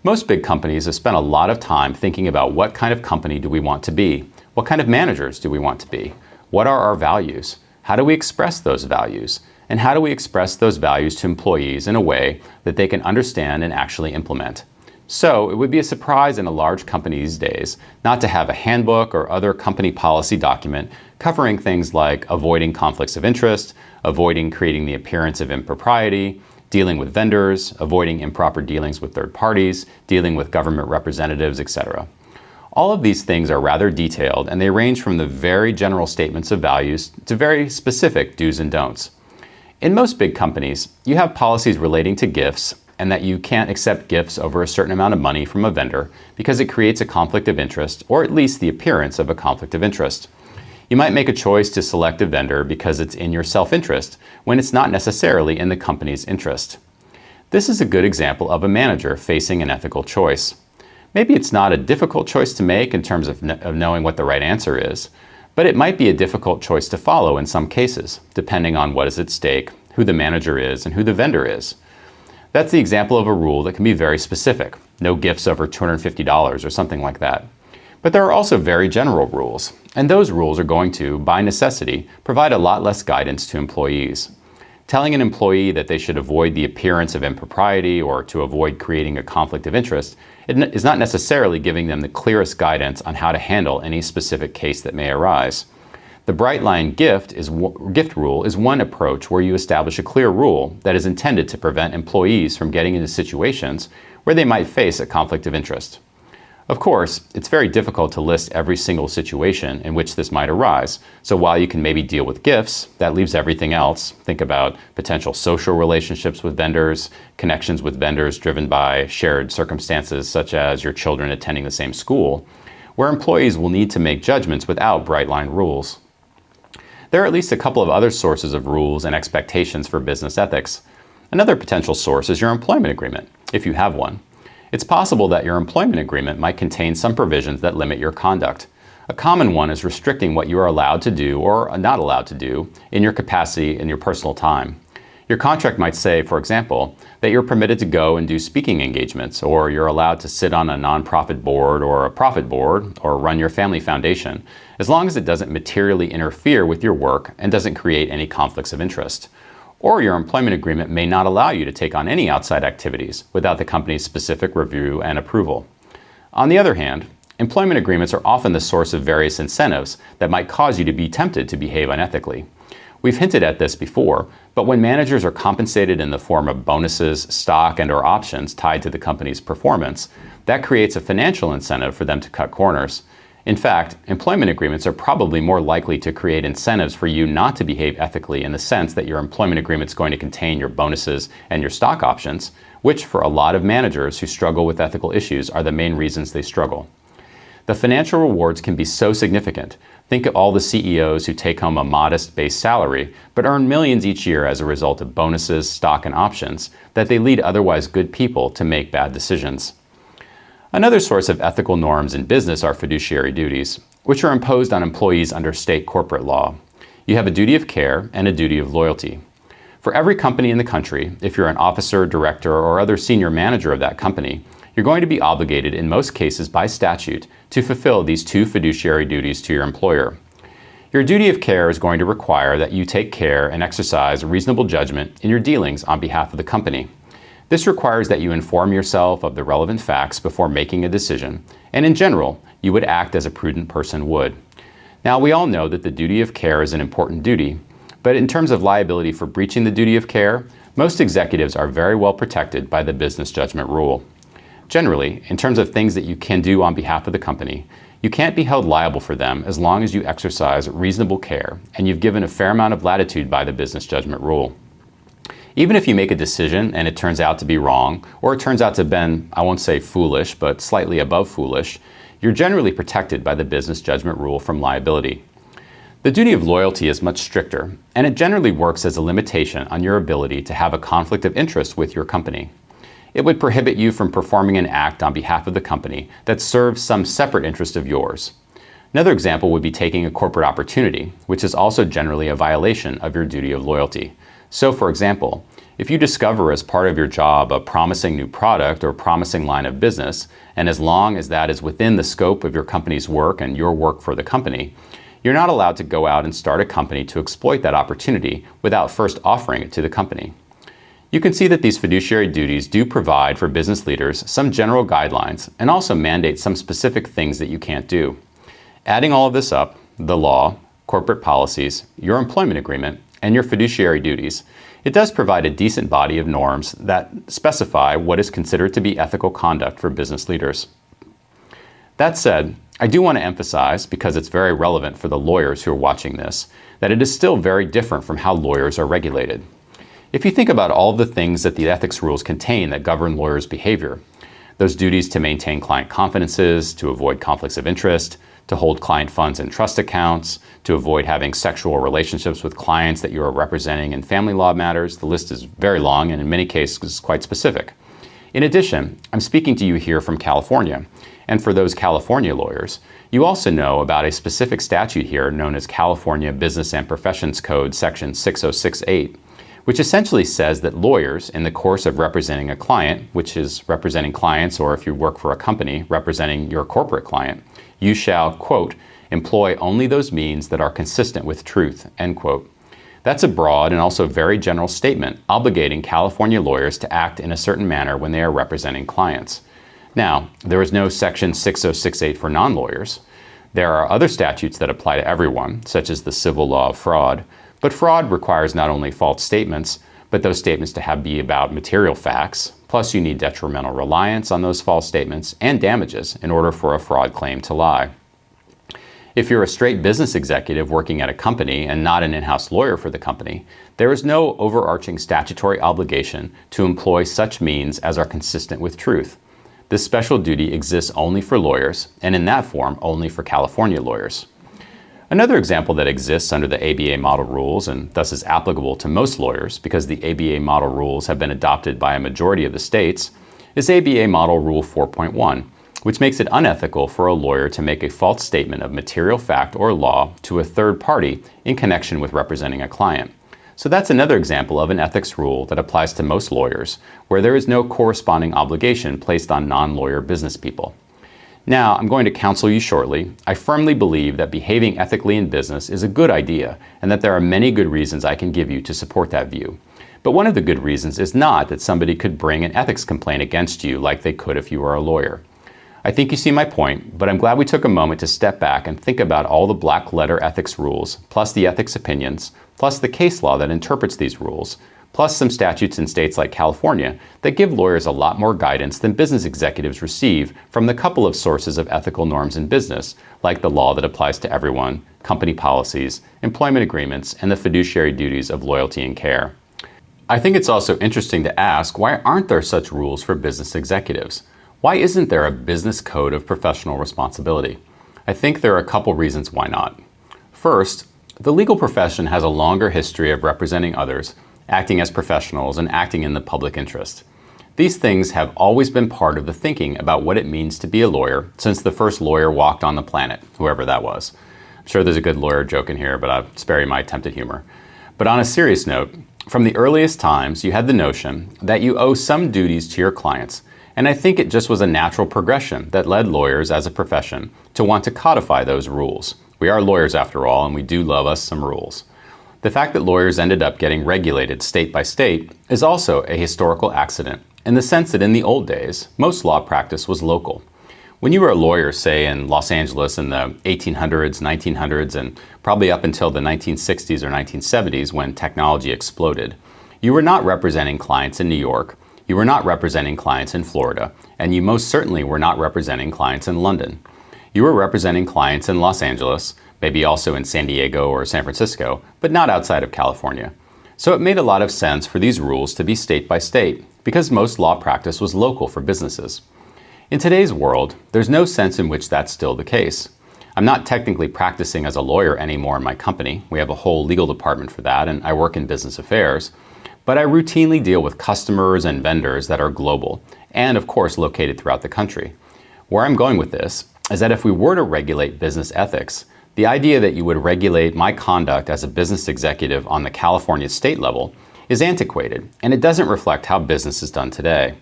Most big companies have spent a lot of time thinking about what kind of company do we want to be? What kind of managers do we want to be? What are our values? How do we express those values? And how do we express those values to employees in a way that they can understand and actually implement? So it would be a surprise in a large company these days not to have a handbook or other company policy document covering things like avoiding conflicts of interest, avoiding creating the appearance of impropriety, dealing with vendors, avoiding improper dealings with third parties, dealing with government representatives, etc. All of these things are rather detailed, and they range from the very general statements of values to very specific do's and don'ts. In most big companies, you have policies relating to gifts, and that you can't accept gifts over a certain amount of money from a vendor because it creates a conflict of interest, or at least the appearance of a conflict of interest. You might make a choice to select a vendor because it's in your self-interest, when it's not necessarily in the company's interest. This is a good example of a manager facing an ethical choice. Maybe it's not a difficult choice to make in terms of knowing what the right answer is, but it might be a difficult choice to follow in some cases, depending on what is at stake, who the manager is, and who the vendor is. That's the example of a rule that can be very specific, no gifts over $250 or something like that. But there are also very general rules, and those rules are going to, by necessity, provide a lot less guidance to employees. Telling an employee that they should avoid the appearance of impropriety or to avoid creating a conflict of interest is not necessarily giving them the clearest guidance on how to handle any specific case that may arise. The bright line gift rule is one approach where you establish a clear rule that is intended to prevent employees from getting into situations where they might face a conflict of interest. Of course, it's very difficult to list every single situation in which this might arise, so while you can maybe deal with gifts, that leaves everything else. Think about potential social relationships with vendors, connections with vendors driven by shared circumstances such as your children attending the same school, where employees will need to make judgments without bright line rules. There are at least a couple of other sources of rules and expectations for business ethics. Another potential source is your employment agreement, if you have one. It's possible that your employment agreement might contain some provisions that limit your conduct. A common one is restricting what you are allowed to do or are not allowed to do in your capacity in your personal time. Your contract might say, for example, that you're permitted to go and do speaking engagements, or you're allowed to sit on a nonprofit board or a profit board or run your family foundation, as long as it doesn't materially interfere with your work and doesn't create any conflicts of interest. Or your employment agreement may not allow you to take on any outside activities without the company's specific review and approval. On the other hand, employment agreements are often the source of various incentives that might cause you to be tempted to behave unethically. We've hinted at this before, but when managers are compensated in the form of bonuses, stock, and/or options tied to the company's performance, that creates a financial incentive for them to cut corners. In fact, employment agreements are probably more likely to create incentives for you not to behave ethically in the sense that your employment agreement is going to contain your bonuses and your stock options, which for a lot of managers who struggle with ethical issues are the main reasons they struggle. The financial rewards can be so significant. Think of all the CEOs who take home a modest base salary but earn millions each year as a result of bonuses, stock, and options that they lead otherwise good people to make bad decisions. Another source of ethical norms in business are fiduciary duties, which are imposed on employees under state corporate law. You have a duty of care and a duty of loyalty. For every company in the country, if you're an officer, director, or other senior manager of that company, you're going to be obligated in most cases by statute to fulfill these two fiduciary duties to your employer. Your duty of care is going to require that you take care and exercise reasonable judgment in your dealings on behalf of the company. This requires that you inform yourself of the relevant facts before making a decision, and in general, you would act as a prudent person would. Now, we all know that the duty of care is an important duty, but in terms of liability for breaching the duty of care, most executives are very well protected by the business judgment rule. Generally, in terms of things that you can do on behalf of the company, you can't be held liable for them as long as you exercise reasonable care and you've given a fair amount of latitude by the business judgment rule. Even if you make a decision and it turns out to be wrong, or it turns out to have been, I won't say foolish, but slightly above foolish, you're generally protected by the business judgment rule from liability. The duty of loyalty is much stricter, and it generally works as a limitation on your ability to have a conflict of interest with your company. It would prohibit you from performing an act on behalf of the company that serves some separate interest of yours. Another example would be taking a corporate opportunity, which is also generally a violation of your duty of loyalty. So, for example, if you discover as part of your job a promising new product or promising line of business, and as long as that is within the scope of your company's work and your work for the company, you're not allowed to go out and start a company to exploit that opportunity without first offering it to the company. You can see that these fiduciary duties do provide for business leaders some general guidelines and also mandate some specific things that you can't do. Adding all of this up, the law, corporate policies, your employment agreement, and your fiduciary duties, it does provide a decent body of norms that specify what is considered to be ethical conduct for business leaders. That said, I do want to emphasize, because it's very relevant for the lawyers who are watching this, that it is still very different from how lawyers are regulated. If you think about all the things that the ethics rules contain that govern lawyers' behavior, those duties to maintain client confidences, to avoid conflicts of interest, to hold client funds in trust accounts, to avoid having sexual relationships with clients that you are representing in family law matters, the list is very long and in many cases quite specific. In addition, I'm speaking to you here from California, and for those California lawyers, you also know about a specific statute here known as California Business and Professions Code Section 6068, which essentially says that lawyers, in the course of representing a client, which is representing clients, or if you work for a company, representing your corporate client, you shall, quote, employ only those means that are consistent with truth, end quote. That's a broad and also very general statement obligating California lawyers to act in a certain manner when they are representing clients. Now, there is no Section 6068 for non-lawyers. There are other statutes that apply to everyone, such as the civil law of fraud, but fraud requires not only false statements, but those statements to be about material facts, plus you need detrimental reliance on those false statements and damages in order for a fraud claim to lie. If you're a straight business executive working at a company and not an in-house lawyer for the company, there is no overarching statutory obligation to employ such means as are consistent with truth. This special duty exists only for lawyers, and in that form only for California lawyers. Another example that exists under the ABA model rules, and thus is applicable to most lawyers because the ABA model rules have been adopted by a majority of the states, is ABA Model Rule 4.1, which makes it unethical for a lawyer to make a false statement of material fact or law to a third party in connection with representing a client. So that's another example of an ethics rule that applies to most lawyers, where there is no corresponding obligation placed on non-lawyer business people. Now, I'm going to counsel you shortly. I firmly believe that behaving ethically in business is a good idea, and that there are many good reasons I can give you to support that view. But one of the good reasons is not that somebody could bring an ethics complaint against you like they could if you were a lawyer. I think you see my point, but I'm glad we took a moment to step back and think about all the black letter ethics rules, plus the ethics opinions, plus the case law that interprets these rules, plus some statutes in states like California that give lawyers a lot more guidance than business executives receive from the couple of sources of ethical norms in business, like the law that applies to everyone, company policies, employment agreements, and the fiduciary duties of loyalty and care. I think it's also interesting to ask, why aren't there such rules for business executives? Why isn't there a business code of professional responsibility? I think there are a couple reasons why not. First, the legal profession has a longer history of representing others, acting as professionals, and acting in the public interest. These things have always been part of the thinking about what it means to be a lawyer since the first lawyer walked on the planet, whoever that was. I'm sure there's a good lawyer joke in here, but I'll spare you my attempt at humor. But on a serious note, from the earliest times, you had the notion that you owe some duties to your clients, And I think it just was a natural progression that led lawyers as a profession to want to codify those rules. We are lawyers after all, and we do love us some rules. The fact that lawyers ended up getting regulated state by state is also a historical accident in the sense that in the old days, most law practice was local. When you were a lawyer, say in Los Angeles in the 1800s, 1900s, and probably up until the 1960s or 1970s when technology exploded, you were not representing clients in New York, you were not representing clients in Florida, and you most certainly were not representing clients in London. You were representing clients in Los Angeles, maybe also in San Diego or San Francisco, but not outside of California. So it made a lot of sense for these rules to be state by state, because most law practice was local for businesses. In today's world, there's no sense in which that's still the case. I'm not technically practicing as a lawyer anymore in my company. We have a whole legal department for that, and I work in business affairs. But I routinely deal with customers and vendors that are global, and of course located throughout the country. Where I'm going with this is that if we were to regulate business ethics, the idea that you would regulate my conduct as a business executive on the California state level is antiquated, and it doesn't reflect how business is done today.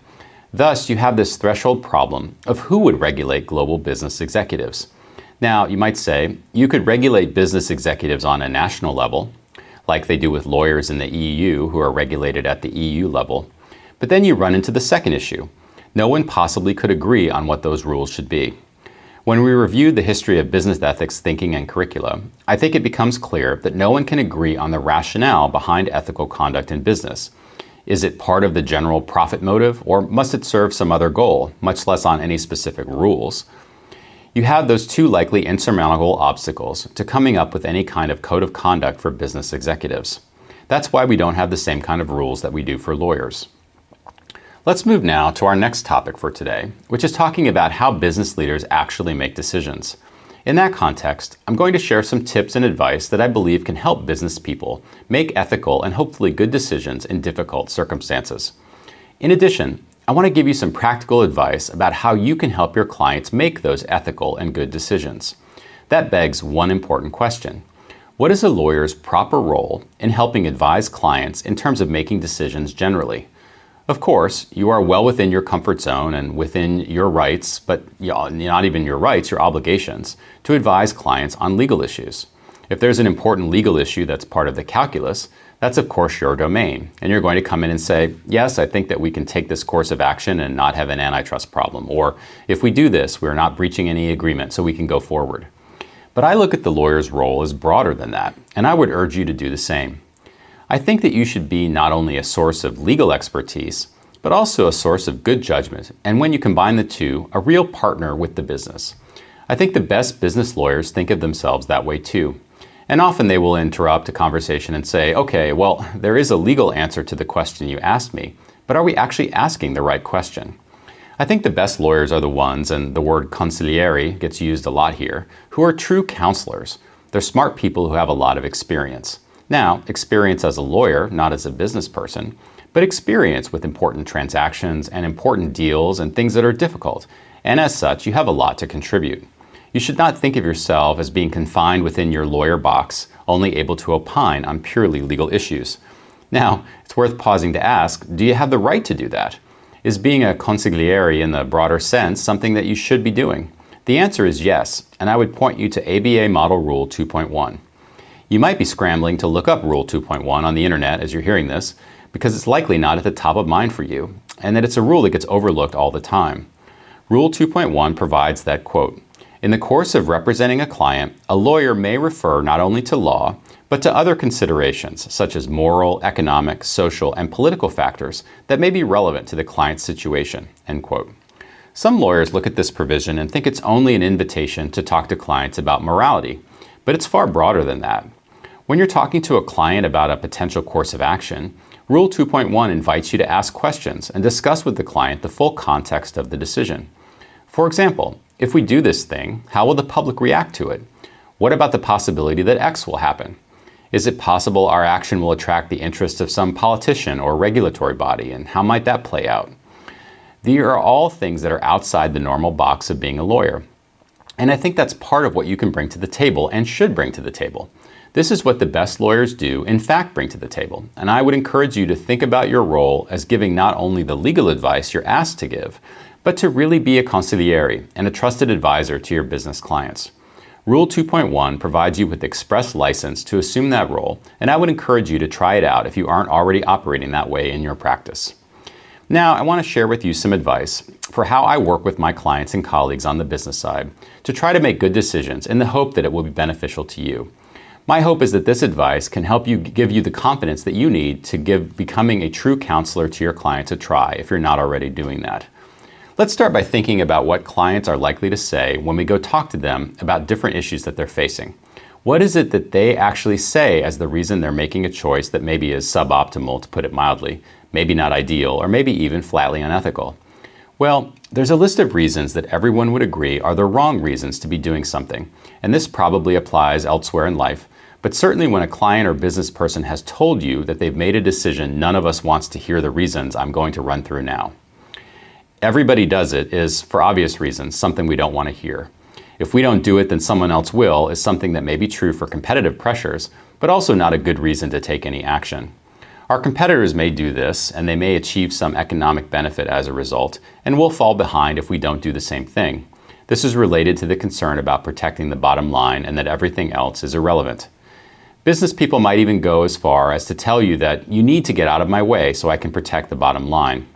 Thus, you have this threshold problem of who would regulate global business executives. Now, you might say, you could regulate business executives on a national level, like they do with lawyers in the EU who are regulated at the EU level. But then you run into the second issue. No one possibly could agree on what those rules should be. When we reviewed the history of business ethics thinking and curricula, I think it becomes clear that no one can agree on the rationale behind ethical conduct in business. Is it part of the general profit motive, or must it serve some other goal, much less on any specific rules? You have those two likely insurmountable obstacles to coming up with any kind of code of conduct for business executives. That's why we don't have the same kind of rules that we do for lawyers. Let's move now to our next topic for today, which is talking about how business leaders actually make decisions. In that context, I'm going to share some tips and advice that I believe can help business people make ethical and hopefully good decisions in difficult circumstances. In addition, I want to give you some practical advice about how you can help your clients make those ethical and good decisions. That begs one important question. What is a lawyer's proper role in helping advise clients in terms of making decisions generally? Of course, you are well within your comfort zone and within your rights, but not even your rights, your obligations, to advise clients on legal issues. If there's an important legal issue that's part of the calculus, that's of course your domain. And you're going to come in and say, yes, I think that we can take this course of action and not have an antitrust problem. Or if we do this, we're not breaching any agreement, so we can go forward. But I look at the lawyer's role as broader than that, and I would urge you to do the same. I think that you should be not only a source of legal expertise, but also a source of good judgment, and when you combine the two, a real partner with the business. I think the best business lawyers think of themselves that way too. And often they will interrupt a conversation and say, okay, well, there is a legal answer to the question you asked me, but are we actually asking the right question? I think the best lawyers are the ones, and the word consigliere gets used a lot here, who are true counselors. They're smart people who have a lot of experience. Now, experience as a lawyer, not as a business person, but experience with important transactions and important deals and things that are difficult. And as such, you have a lot to contribute. You should not think of yourself as being confined within your lawyer box, only able to opine on purely legal issues. Now, it's worth pausing to ask, do you have the right to do that? Is being a consigliere in the broader sense something that you should be doing? The answer is yes, and I would point you to ABA Model Rule 2.1. You might be scrambling to look up Rule 2.1 on the internet as you're hearing this, because it's likely not at the top of mind for you, and that it's a rule that gets overlooked all the time. Rule 2.1 provides that, quote, in the course of representing a client, a lawyer may refer not only to law, but to other considerations such as moral, economic, social, and political factors that may be relevant to the client's situation, end quote. Some lawyers look at this provision and think it's only an invitation to talk to clients about morality, but it's far broader than that. When you're talking to a client about a potential course of action, Rule 2.1 invites you to ask questions and discuss with the client the full context of the decision. For example, if we do this thing, how will the public react to it? What about the possibility that X will happen? Is it possible our action will attract the interest of some politician or regulatory body, and how might that play out? These are all things that are outside the normal box of being a lawyer. And I think that's part of what you can bring to the table and should bring to the table. This is what the best lawyers do, in fact, bring to the table. And I would encourage you to think about your role as giving not only the legal advice you're asked to give, but to really be a consigliere and a trusted advisor to your business clients. Rule 2.1 provides you with express license to assume that role, and I would encourage you to try it out if you aren't already operating that way in your practice. Now, I want to share with you some advice for how I work with my clients and colleagues on the business side to try to make good decisions in the hope that it will be beneficial to you. My hope is that this advice can help you give you the confidence that you need to give becoming a true counselor to your clients a try if you're not already doing that. Let's start by thinking about what clients are likely to say when we go talk to them about different issues that they're facing. What is it that they actually say as the reason they're making a choice that maybe is suboptimal, to put it mildly, maybe not ideal, or maybe even flatly unethical? Well, there's a list of reasons that everyone would agree are the wrong reasons to be doing something, and this probably applies elsewhere in life, but certainly when a client or business person has told you that they've made a decision none of us wants to hear the reasons I'm going to run through now. Everybody does it is, for obvious reasons, something we don't want to hear. If we don't do it, then someone else will is something that may be true for competitive pressures, but also not a good reason to take any action. Our competitors may do this, and they may achieve some economic benefit as a result, and we'll fall behind if we don't do the same thing. This is related to the concern about protecting the bottom line and that everything else is irrelevant. Business people might even go as far as to tell you that you need to get out of my way so I can protect the bottom line.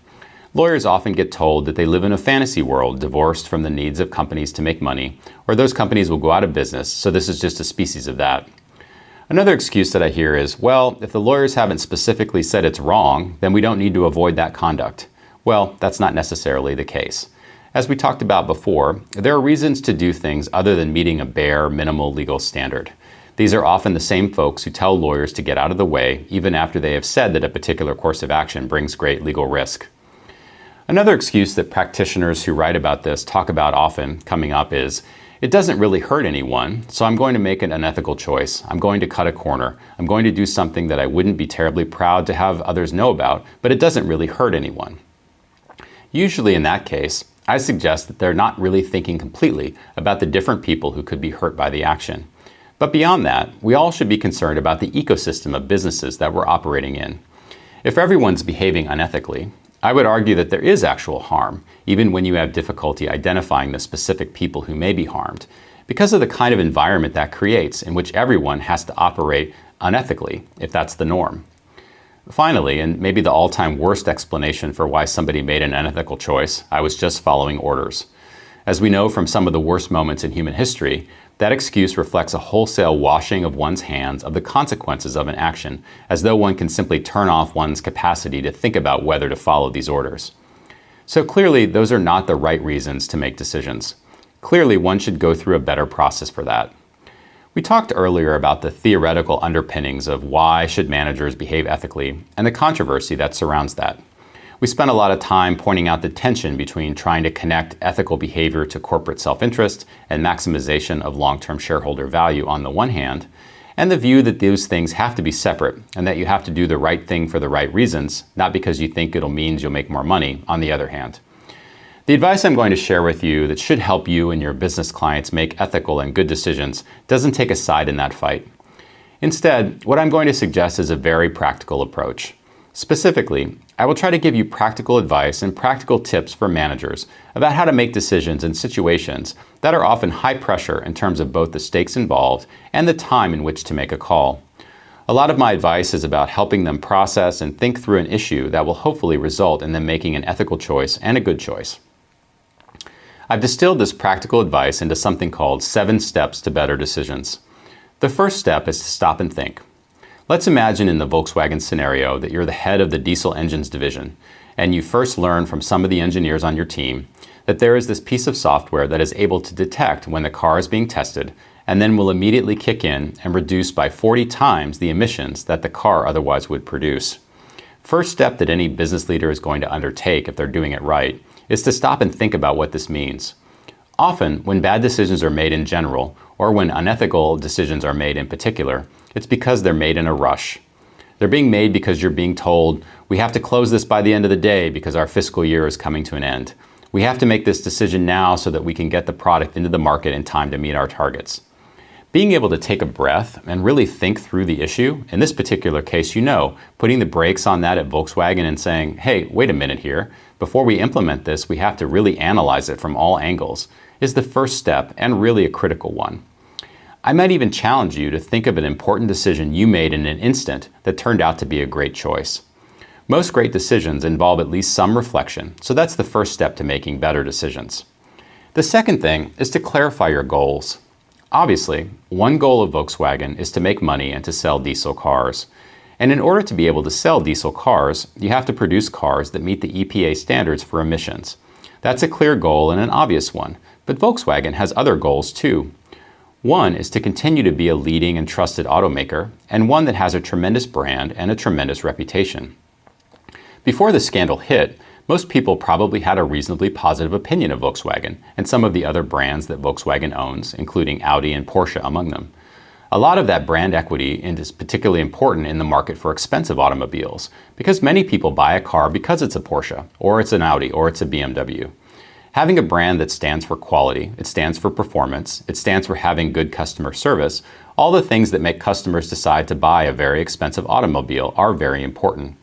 Lawyers often get told that they live in a fantasy world divorced from the needs of companies to make money, or those companies will go out of business, so this is just a species of that. Another excuse that I hear is, well, if the lawyers haven't specifically said it's wrong, then we don't need to avoid that conduct. Well, that's not necessarily the case. As we talked about before, there are reasons to do things other than meeting a bare, minimal legal standard. These are often the same folks who tell lawyers to get out of the way, even after they have said that a particular course of action brings great legal risk. Another excuse that practitioners who write about this talk about often coming up is, it doesn't really hurt anyone, so I'm going to make an unethical choice. I'm going to cut a corner. I'm going to do something that I wouldn't be terribly proud to have others know about, but it doesn't really hurt anyone. Usually in that case, I suggest that they're not really thinking completely about the different people who could be hurt by the action. But beyond that, we all should be concerned about the ecosystem of businesses that we're operating in. If everyone's behaving unethically, I would argue that there is actual harm, even when you have difficulty identifying the specific people who may be harmed, because of the kind of environment that creates in which everyone has to operate unethically, if that's the norm. Finally, and maybe the all-time worst explanation for why somebody made an unethical choice, I was just following orders. As we know from some of the worst moments in human history, that excuse reflects a wholesale washing of one's hands of the consequences of an action, as though one can simply turn off one's capacity to think about whether to follow these orders. So clearly, those are not the right reasons to make decisions. Clearly, one should go through a better process for that. We talked earlier about the theoretical underpinnings of why should managers behave ethically and the controversy that surrounds that. We spent a lot of time pointing out the tension between trying to connect ethical behavior to corporate self-interest and maximization of long-term shareholder value on the one hand, and the view that those things have to be separate and that you have to do the right thing for the right reasons, not because you think it'll mean you'll make more money, on the other hand. The advice I'm going to share with you that should help you and your business clients make ethical and good decisions doesn't take a side in that fight. Instead, what I'm going to suggest is a very practical approach. Specifically, I will try to give you practical advice and practical tips for managers about how to make decisions in situations that are often high pressure in terms of both the stakes involved and the time in which to make a call. A lot of my advice is about helping them process and think through an issue that will hopefully result in them making an ethical choice and a good choice. I've distilled this practical advice into something called 7 steps to better decisions. The first step is to stop and think. Let's imagine in the Volkswagen scenario that you're the head of the diesel engines division, and you first learn from some of the engineers on your team that there is this piece of software that is able to detect when the car is being tested, and then will immediately kick in and reduce by 40 times the emissions that the car otherwise would produce. First step that any business leader is going to undertake if they're doing it right is to stop and think about what this means. Often, when bad decisions are made in general, or when unethical decisions are made in particular, it's because they're made in a rush. They're being made because you're being told, we have to close this by the end of the day because our fiscal year is coming to an end. We have to make this decision now so that we can get the product into the market in time to meet our targets. Being able to take a breath and really think through the issue, in this particular case, putting the brakes on that at Volkswagen and saying, hey, wait a minute here, before we implement this, we have to really analyze it from all angles, is the first step and really a critical one. I might even challenge you to think of an important decision you made in an instant that turned out to be a great choice. Most great decisions involve at least some reflection, so that's the first step to making better decisions. The second thing is to clarify your goals. Obviously, one goal of Volkswagen is to make money and to sell diesel cars. And in order to be able to sell diesel cars, you have to produce cars that meet the EPA standards for emissions. That's a clear goal and an obvious one, but Volkswagen has other goals too. One is to continue to be a leading and trusted automaker, and one that has a tremendous brand and a tremendous reputation. Before the scandal hit, most people probably had a reasonably positive opinion of Volkswagen and some of the other brands that Volkswagen owns, including Audi and Porsche among them. A lot of that brand equity is particularly important in the market for expensive automobiles, because many people buy a car because it's a Porsche, or it's an Audi, or it's a BMW. Having a brand that stands for quality, it stands for performance, it stands for having good customer service, all the things that make customers decide to buy a very expensive automobile are very important.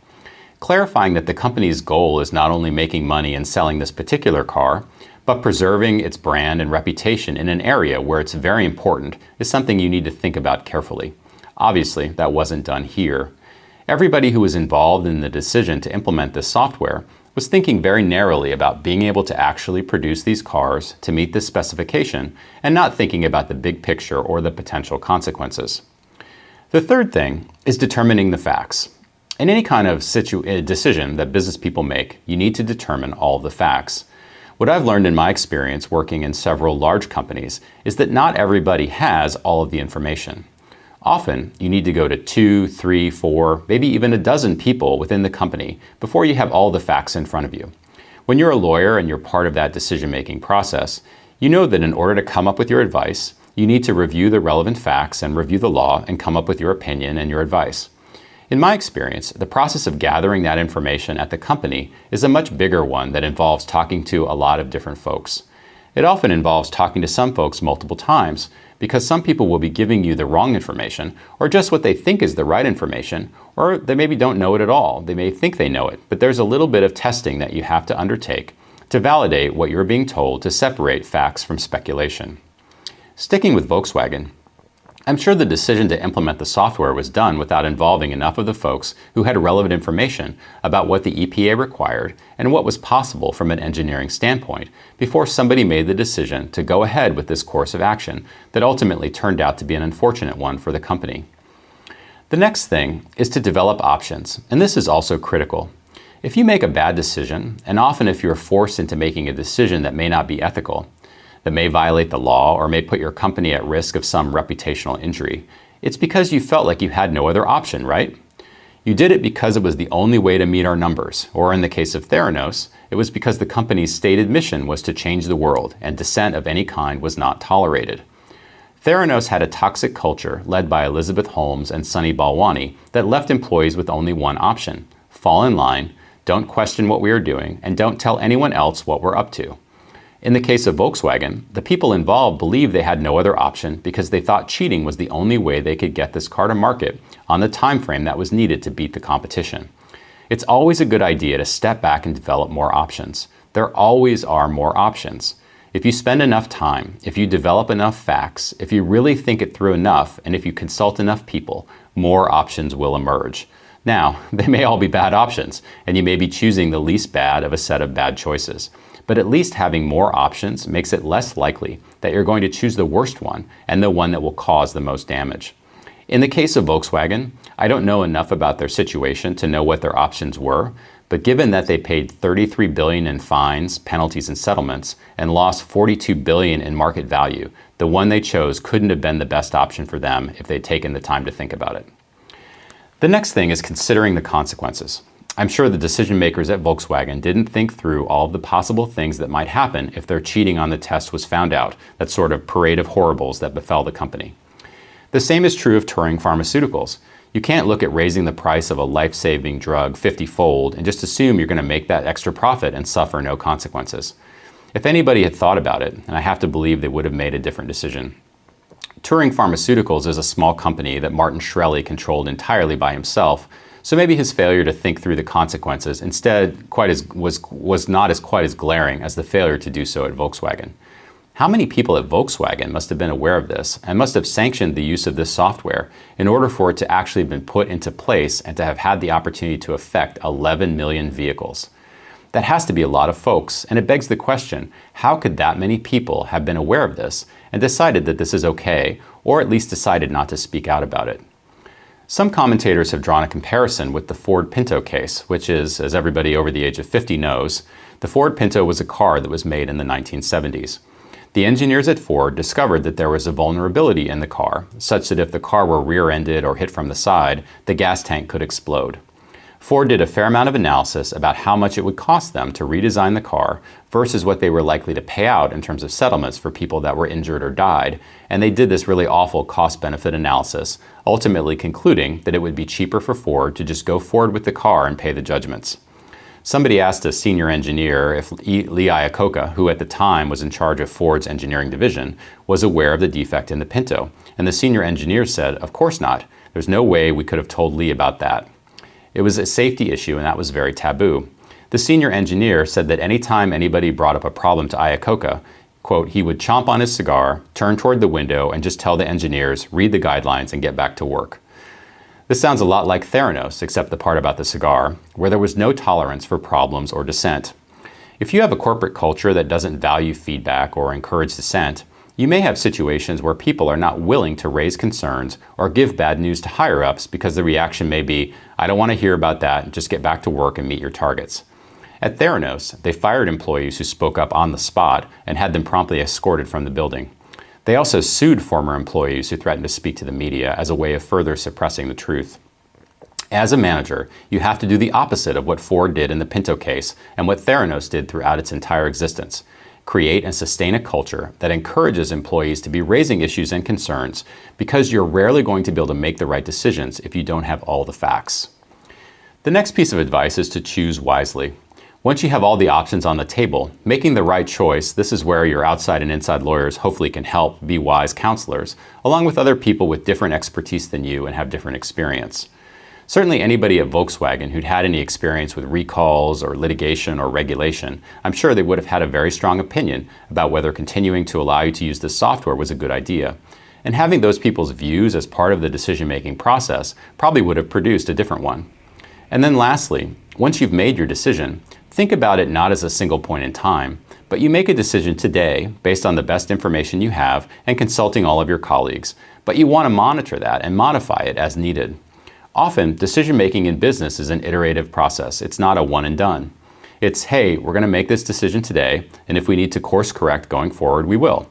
Clarifying that the company's goal is not only making money and selling this particular car, but preserving its brand and reputation in an area where it's very important is something you need to think about carefully. Obviously, that wasn't done here. Everybody who was involved in the decision to implement this software was thinking very narrowly about being able to actually produce these cars to meet this specification and not thinking about the big picture or the potential consequences. The third thing is determining the facts. In any kind of decision that business people make, you need to determine all the facts. What I've learned in my experience working in several large companies is that not everybody has all of the information. Often, you need to go to 2, 3, 4, maybe even a dozen people within the company before you have all the facts in front of you. When you're a lawyer and you're part of that decision-making process, you know that in order to come up with your advice, you need to review the relevant facts and review the law and come up with your opinion and your advice. In my experience, the process of gathering that information at the company is a much bigger one that involves talking to a lot of different folks. It often involves talking to some folks multiple times because some people will be giving you the wrong information or just what they think is the right information, or they maybe don't know it at all. They may think they know it, but there's a little bit of testing that you have to undertake to validate what you're being told to separate facts from speculation. Sticking with Volkswagen, I'm sure the decision to implement the software was done without involving enough of the folks who had relevant information about what the EPA required and what was possible from an engineering standpoint before somebody made the decision to go ahead with this course of action that ultimately turned out to be an unfortunate one for the company. The next thing is to develop options, and this is also critical. If you make a bad decision, and often if you're forced into making a decision that may not be ethical, that may violate the law or may put your company at risk of some reputational injury, it's because you felt like you had no other option, right? You did it because it was the only way to meet our numbers, or in the case of Theranos, it was because the company's stated mission was to change the world and dissent of any kind was not tolerated. Theranos had a toxic culture led by Elizabeth Holmes and Sunny Balwani that left employees with only one option: fall in line, don't question what we are doing, and don't tell anyone else what we're up to. In the case of Volkswagen, the people involved believed they had no other option because they thought cheating was the only way they could get this car to market on the time frame that was needed to beat the competition. It's always a good idea to step back and develop more options. There always are more options. If you spend enough time, if you develop enough facts, if you really think it through enough, and if you consult enough people, more options will emerge. Now, they may all be bad options, and you may be choosing the least bad of a set of bad choices. But at least having more options makes it less likely that you're going to choose the worst one and the one that will cause the most damage. In the case of Volkswagen, I don't know enough about their situation to know what their options were, but given that they paid $33 billion in fines, penalties, and settlements, and lost $42 billion in market value, the one they chose couldn't have been the best option for them if they'd taken the time to think about it. The next thing is considering the consequences. I'm sure the decision makers at Volkswagen didn't think through all of the possible things that might happen if their cheating on the test was found out, that sort of parade of horribles that befell the company. The same is true of Turing Pharmaceuticals. You can't look at raising the price of a life-saving drug 50-fold and just assume you're going to make that extra profit and suffer no consequences. If anybody had thought about it, and I have to believe they would have made a different decision. Turing Pharmaceuticals is a small company that Martin Shkreli controlled entirely by himself, so maybe his failure to think through the consequences instead was not quite as glaring as the failure to do so at Volkswagen. How many people at Volkswagen must have been aware of this and must have sanctioned the use of this software in order for it to actually have been put into place and to have had the opportunity to affect 11 million vehicles? That has to be a lot of folks, and it begs the question, how could that many people have been aware of this and decided that this is okay, or at least decided not to speak out about it? Some commentators have drawn a comparison with the Ford Pinto case, which is, as everybody over the age of 50 knows, the Ford Pinto was a car that was made in the 1970s. The engineers at Ford discovered that there was a vulnerability in the car, such that if the car were rear-ended or hit from the side, the gas tank could explode. Ford did a fair amount of analysis about how much it would cost them to redesign the car versus what they were likely to pay out in terms of settlements for people that were injured or died, and they did this really awful cost-benefit analysis, ultimately concluding that it would be cheaper for Ford to just go forward with the car and pay the judgments. Somebody asked a senior engineer if Lee Iacocca, who at the time was in charge of Ford's engineering division, was aware of the defect in the Pinto, and the senior engineer said, "Of course not. There's no way we could have told Lee about that." It was a safety issue, and that was very taboo. The senior engineer said that anytime anybody brought up a problem to Iacocca, quote, he would chomp on his cigar, turn toward the window, and just tell the engineers, read the guidelines, and get back to work. This sounds a lot like Theranos, except the part about the cigar, where there was no tolerance for problems or dissent. If you have a corporate culture that doesn't value feedback or encourage dissent, you may have situations where people are not willing to raise concerns or give bad news to higher-ups because the reaction may be, "I don't want to hear about that, just get back to work and meet your targets." At Theranos, they fired employees who spoke up on the spot and had them promptly escorted from the building. They also sued former employees who threatened to speak to the media as a way of further suppressing the truth. As a manager, you have to do the opposite of what Ford did in the Pinto case and what Theranos did throughout its entire existence. Create and sustain a culture that encourages employees to be raising issues and concerns, because you're rarely going to be able to make the right decisions if you don't have all the facts. The next piece of advice is to choose wisely. Once you have all the options on the table, making the right choice, this is where your outside and inside lawyers hopefully can help be wise counselors, along with other people with different expertise than you and have different experience. Certainly anybody at Volkswagen who'd had any experience with recalls or litigation or regulation, I'm sure they would have had a very strong opinion about whether continuing to allow you to use this software was a good idea. And having those people's views as part of the decision-making process probably would have produced a different one. And then lastly, once you've made your decision, think about it not as a single point in time, but you make a decision today based on the best information you have and consulting all of your colleagues, but you want to monitor that and modify it as needed. Often, decision-making in business is an iterative process. It's not a one and done. It's, hey, we're going to make this decision today, and if we need to course correct going forward, we will.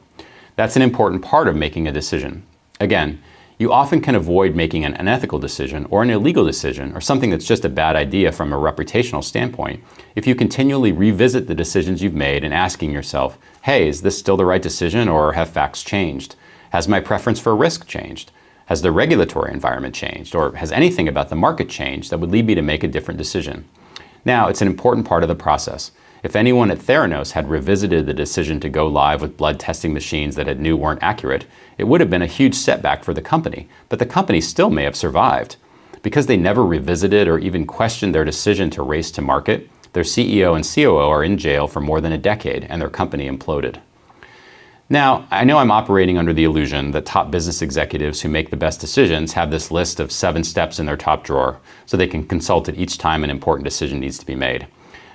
That's an important part of making a decision. Again, you often can avoid making an unethical decision or an illegal decision or something that's just a bad idea from a reputational standpoint if you continually revisit the decisions you've made and asking yourself, hey, is this still the right decision or have facts changed? Has my preference for risk changed? Has the regulatory environment changed, or has anything about the market changed that would lead me to make a different decision? Now, it's an important part of the process. If anyone at Theranos had revisited the decision to go live with blood testing machines that it knew weren't accurate, it would have been a huge setback for the company, but the company still may have survived. Because they never revisited or even questioned their decision to race to market, their CEO and COO are in jail for more than a decade, and their company imploded. Now, I know I'm operating under the illusion that top business executives who make the best decisions have this list of 7 steps in their top drawer, so they can consult it each time an important decision needs to be made.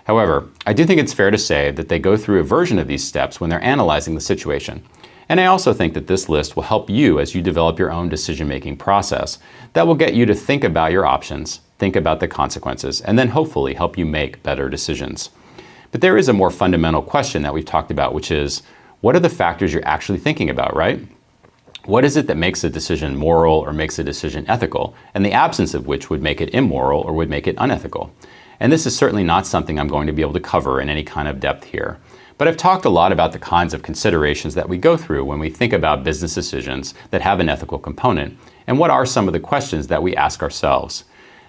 However, I do think it's fair to say that they go through a version of these steps when they're analyzing the situation. And I also think that this list will help you as you develop your own decision-making process that will get you to think about your options, think about the consequences, and then hopefully help you make better decisions. But there is a more fundamental question that we've talked about, which is, what are the factors you're actually thinking about, right? What is it that makes a decision moral or makes a decision ethical, and the absence of which would make it immoral or would make it unethical? And this is certainly not something I'm going to be able to cover in any kind of depth here. But I've talked a lot about the kinds of considerations that we go through when we think about business decisions that have an ethical component, and what are some of the questions that we ask ourselves.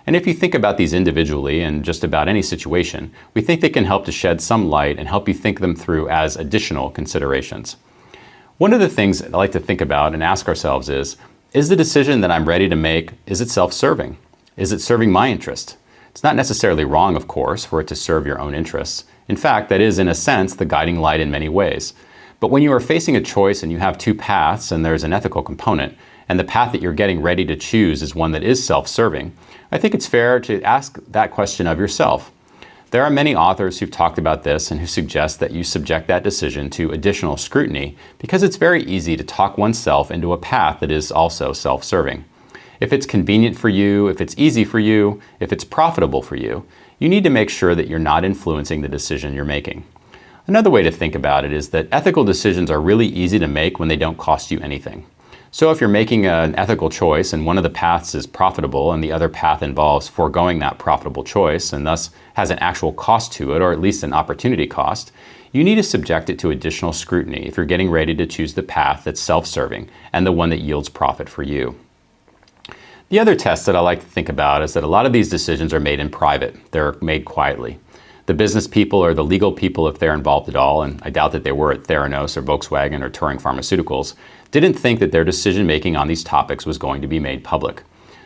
And if you think about these individually in just about any situation, we think they can help to shed some light and help you think them through as additional considerations. One of the things I like to think about and ask ourselves is the decision that I'm ready to make, is it self-serving? Is it serving my interest? It's not necessarily wrong, of course, for it to serve your own interests. In fact, that is, in a sense, the guiding light in many ways. But when you are facing a choice and you have two paths and there's an ethical component, and the path that you're getting ready to choose is one that is self-serving, I think it's fair to ask that question of yourself. There are many authors who've talked about this and who suggest that you subject that decision to additional scrutiny because it's very easy to talk oneself into a path that is also self-serving. If it's convenient for you, if it's easy for you, if it's profitable for you, you need to make sure that you're not influencing the decision you're making. Another way to think about it is that ethical decisions are really easy to make when they don't cost you anything. So if you're making an ethical choice and one of the paths is profitable and the other path involves foregoing that profitable choice and thus has an actual cost to it, or at least an opportunity cost, you need to subject it to additional scrutiny if you're getting ready to choose the path that's self-serving and the one that yields profit for you. The other test that I like to think about is that a lot of these decisions are made in private. They're made quietly. The business people or the legal people, if they're involved at all, and I doubt that they were at Theranos or Volkswagen or Turing Pharmaceuticals, didn't think that their decision-making on these topics was going to be made public.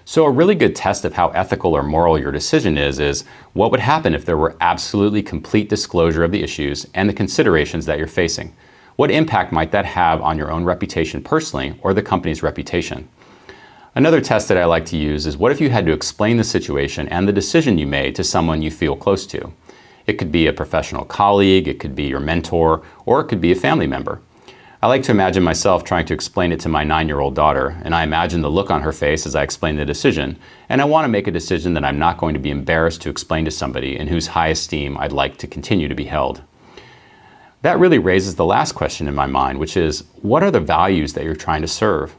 So a really good test of how ethical or moral your decision is what would happen if there were absolutely complete disclosure of the issues and the considerations that you're facing? What impact might that have on your own reputation personally or the company's reputation? Another test that I like to use is what if you had to explain the situation and the decision you made to someone you feel close to? It could be a professional colleague, it could be your mentor, or it could be a family member. I like to imagine myself trying to explain it to my 9-year-old daughter, and I imagine the look on her face as I explain the decision, and I want to make a decision that I'm not going to be embarrassed to explain to somebody in whose high esteem I'd like to continue to be held. That really raises the last question in my mind, which is, what are the values that you're trying to serve?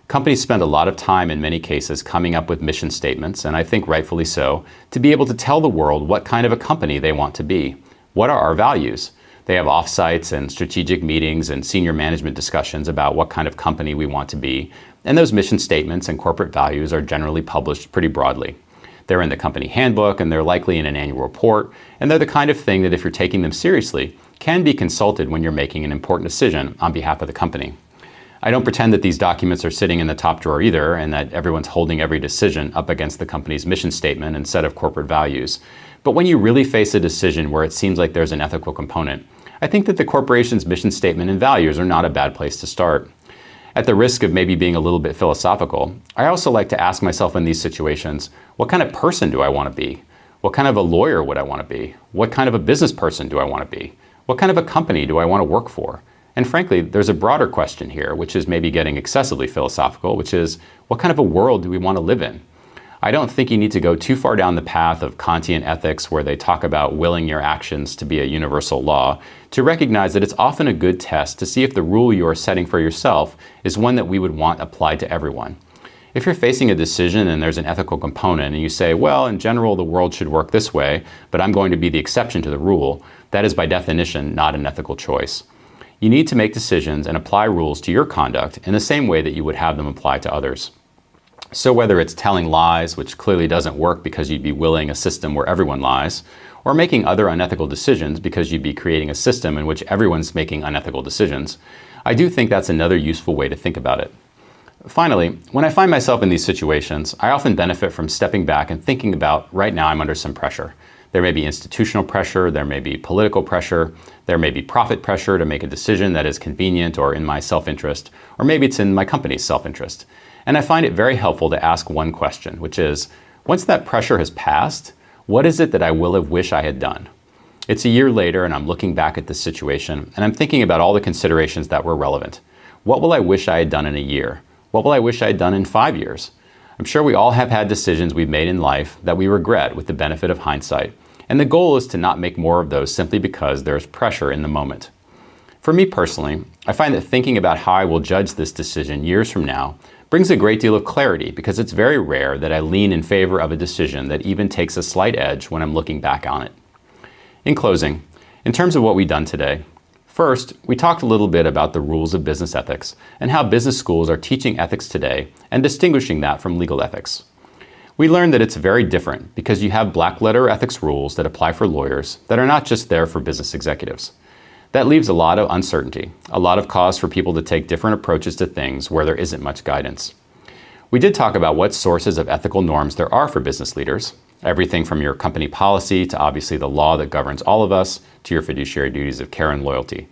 Companies spend a lot of time in many cases coming up with mission statements, and I think rightfully so, to be able to tell the world what kind of a company they want to be. What are our values? They have offsites and strategic meetings and senior management discussions about what kind of company we want to be, and those mission statements and corporate values are generally published pretty broadly. They're in the company handbook, and they're likely in an annual report, and they're the kind of thing that if you're taking them seriously, can be consulted when you're making an important decision on behalf of the company. I don't pretend that these documents are sitting in the top drawer either, and that everyone's holding every decision up against the company's mission statement and set of corporate values. But when you really face a decision where it seems like there's an ethical component, I think that the corporation's mission statement and values are not a bad place to start. At the risk of maybe being a little bit philosophical, I also like to ask myself in these situations, what kind of person do I want to be? What kind of a lawyer would I want to be? What kind of a business person do I want to be? What kind of a company do I want to work for? And frankly, there's a broader question here, which is maybe getting excessively philosophical, which is, what kind of a world do we want to live in? I don't think you need to go too far down the path of Kantian ethics where they talk about willing your actions to be a universal law to recognize that it's often a good test to see if the rule you are setting for yourself is one that we would want applied to everyone. If you're facing a decision and there's an ethical component and you say, well, in general, the world should work this way, but I'm going to be the exception to the rule, that is by definition not an ethical choice. You need to make decisions and apply rules to your conduct in the same way that you would have them apply to others. So whether it's telling lies, which clearly doesn't work because you'd be willing a system where everyone lies, or making other unethical decisions because you'd be creating a system in which everyone's making unethical decisions, I do think that's another useful way to think about it. Finally, when I find myself in these situations, I often benefit from stepping back and thinking about, right now I'm under some pressure. There may be institutional pressure, there may be political pressure, there may be profit pressure to make a decision that is convenient or in my self-interest, or maybe it's in my company's self-interest. And I find it very helpful to ask one question, which is, once that pressure has passed, what is it that I will have wished I had done? It's a year later and I'm looking back at this situation and I'm thinking about all the considerations that were relevant. What will I wish I had done in a year? What will I wish I had done in 5 years? I'm sure we all have had decisions we've made in life that we regret with the benefit of hindsight, and the goal is to not make more of those simply because there's pressure in the moment. For me personally, I find that thinking about how I will judge this decision years from now brings a great deal of clarity because it's very rare that I lean in favor of a decision that even takes a slight edge when I'm looking back on it. In closing, in terms of what we've done today, first, we talked a little bit about the rules of business ethics and how business schools are teaching ethics today and distinguishing that from legal ethics. We learned that it's very different because you have black letter ethics rules that apply for lawyers that are not just there for business executives. That leaves a lot of uncertainty, a lot of cause for people to take different approaches to things where there isn't much guidance. We did talk about what sources of ethical norms there are for business leaders, everything from your company policy to obviously the law that governs all of us to your fiduciary duties of care and loyalty.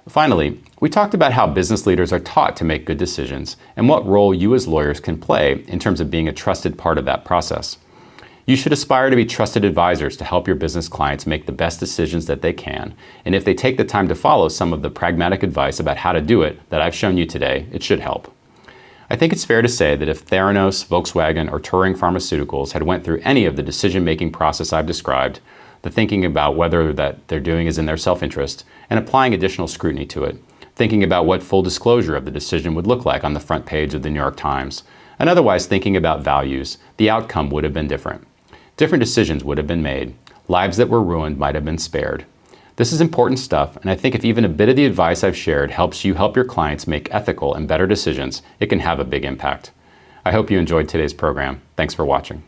Finally, we talked about how business leaders are taught to make good decisions and what role you as lawyers can play in terms of being a trusted part of that process. You should aspire to be trusted advisors to help your business clients make the best decisions that they can, and if they take the time to follow some of the pragmatic advice about how to do it that I've shown you today, it should help. I think it's fair to say that if Theranos, Volkswagen, or Turing Pharmaceuticals had went through any of the decision-making process I've described, the thinking about whether that they're doing is in their self-interest, and applying additional scrutiny to it, thinking about what full disclosure of the decision would look like on the front page of the New York Times, and otherwise thinking about values, the outcome would have been different. Different decisions would have been made. Lives that were ruined might have been spared. This is important stuff, and I think if even a bit of the advice I've shared helps you help your clients make ethical and better decisions, it can have a big impact. I hope you enjoyed today's program. Thanks for watching.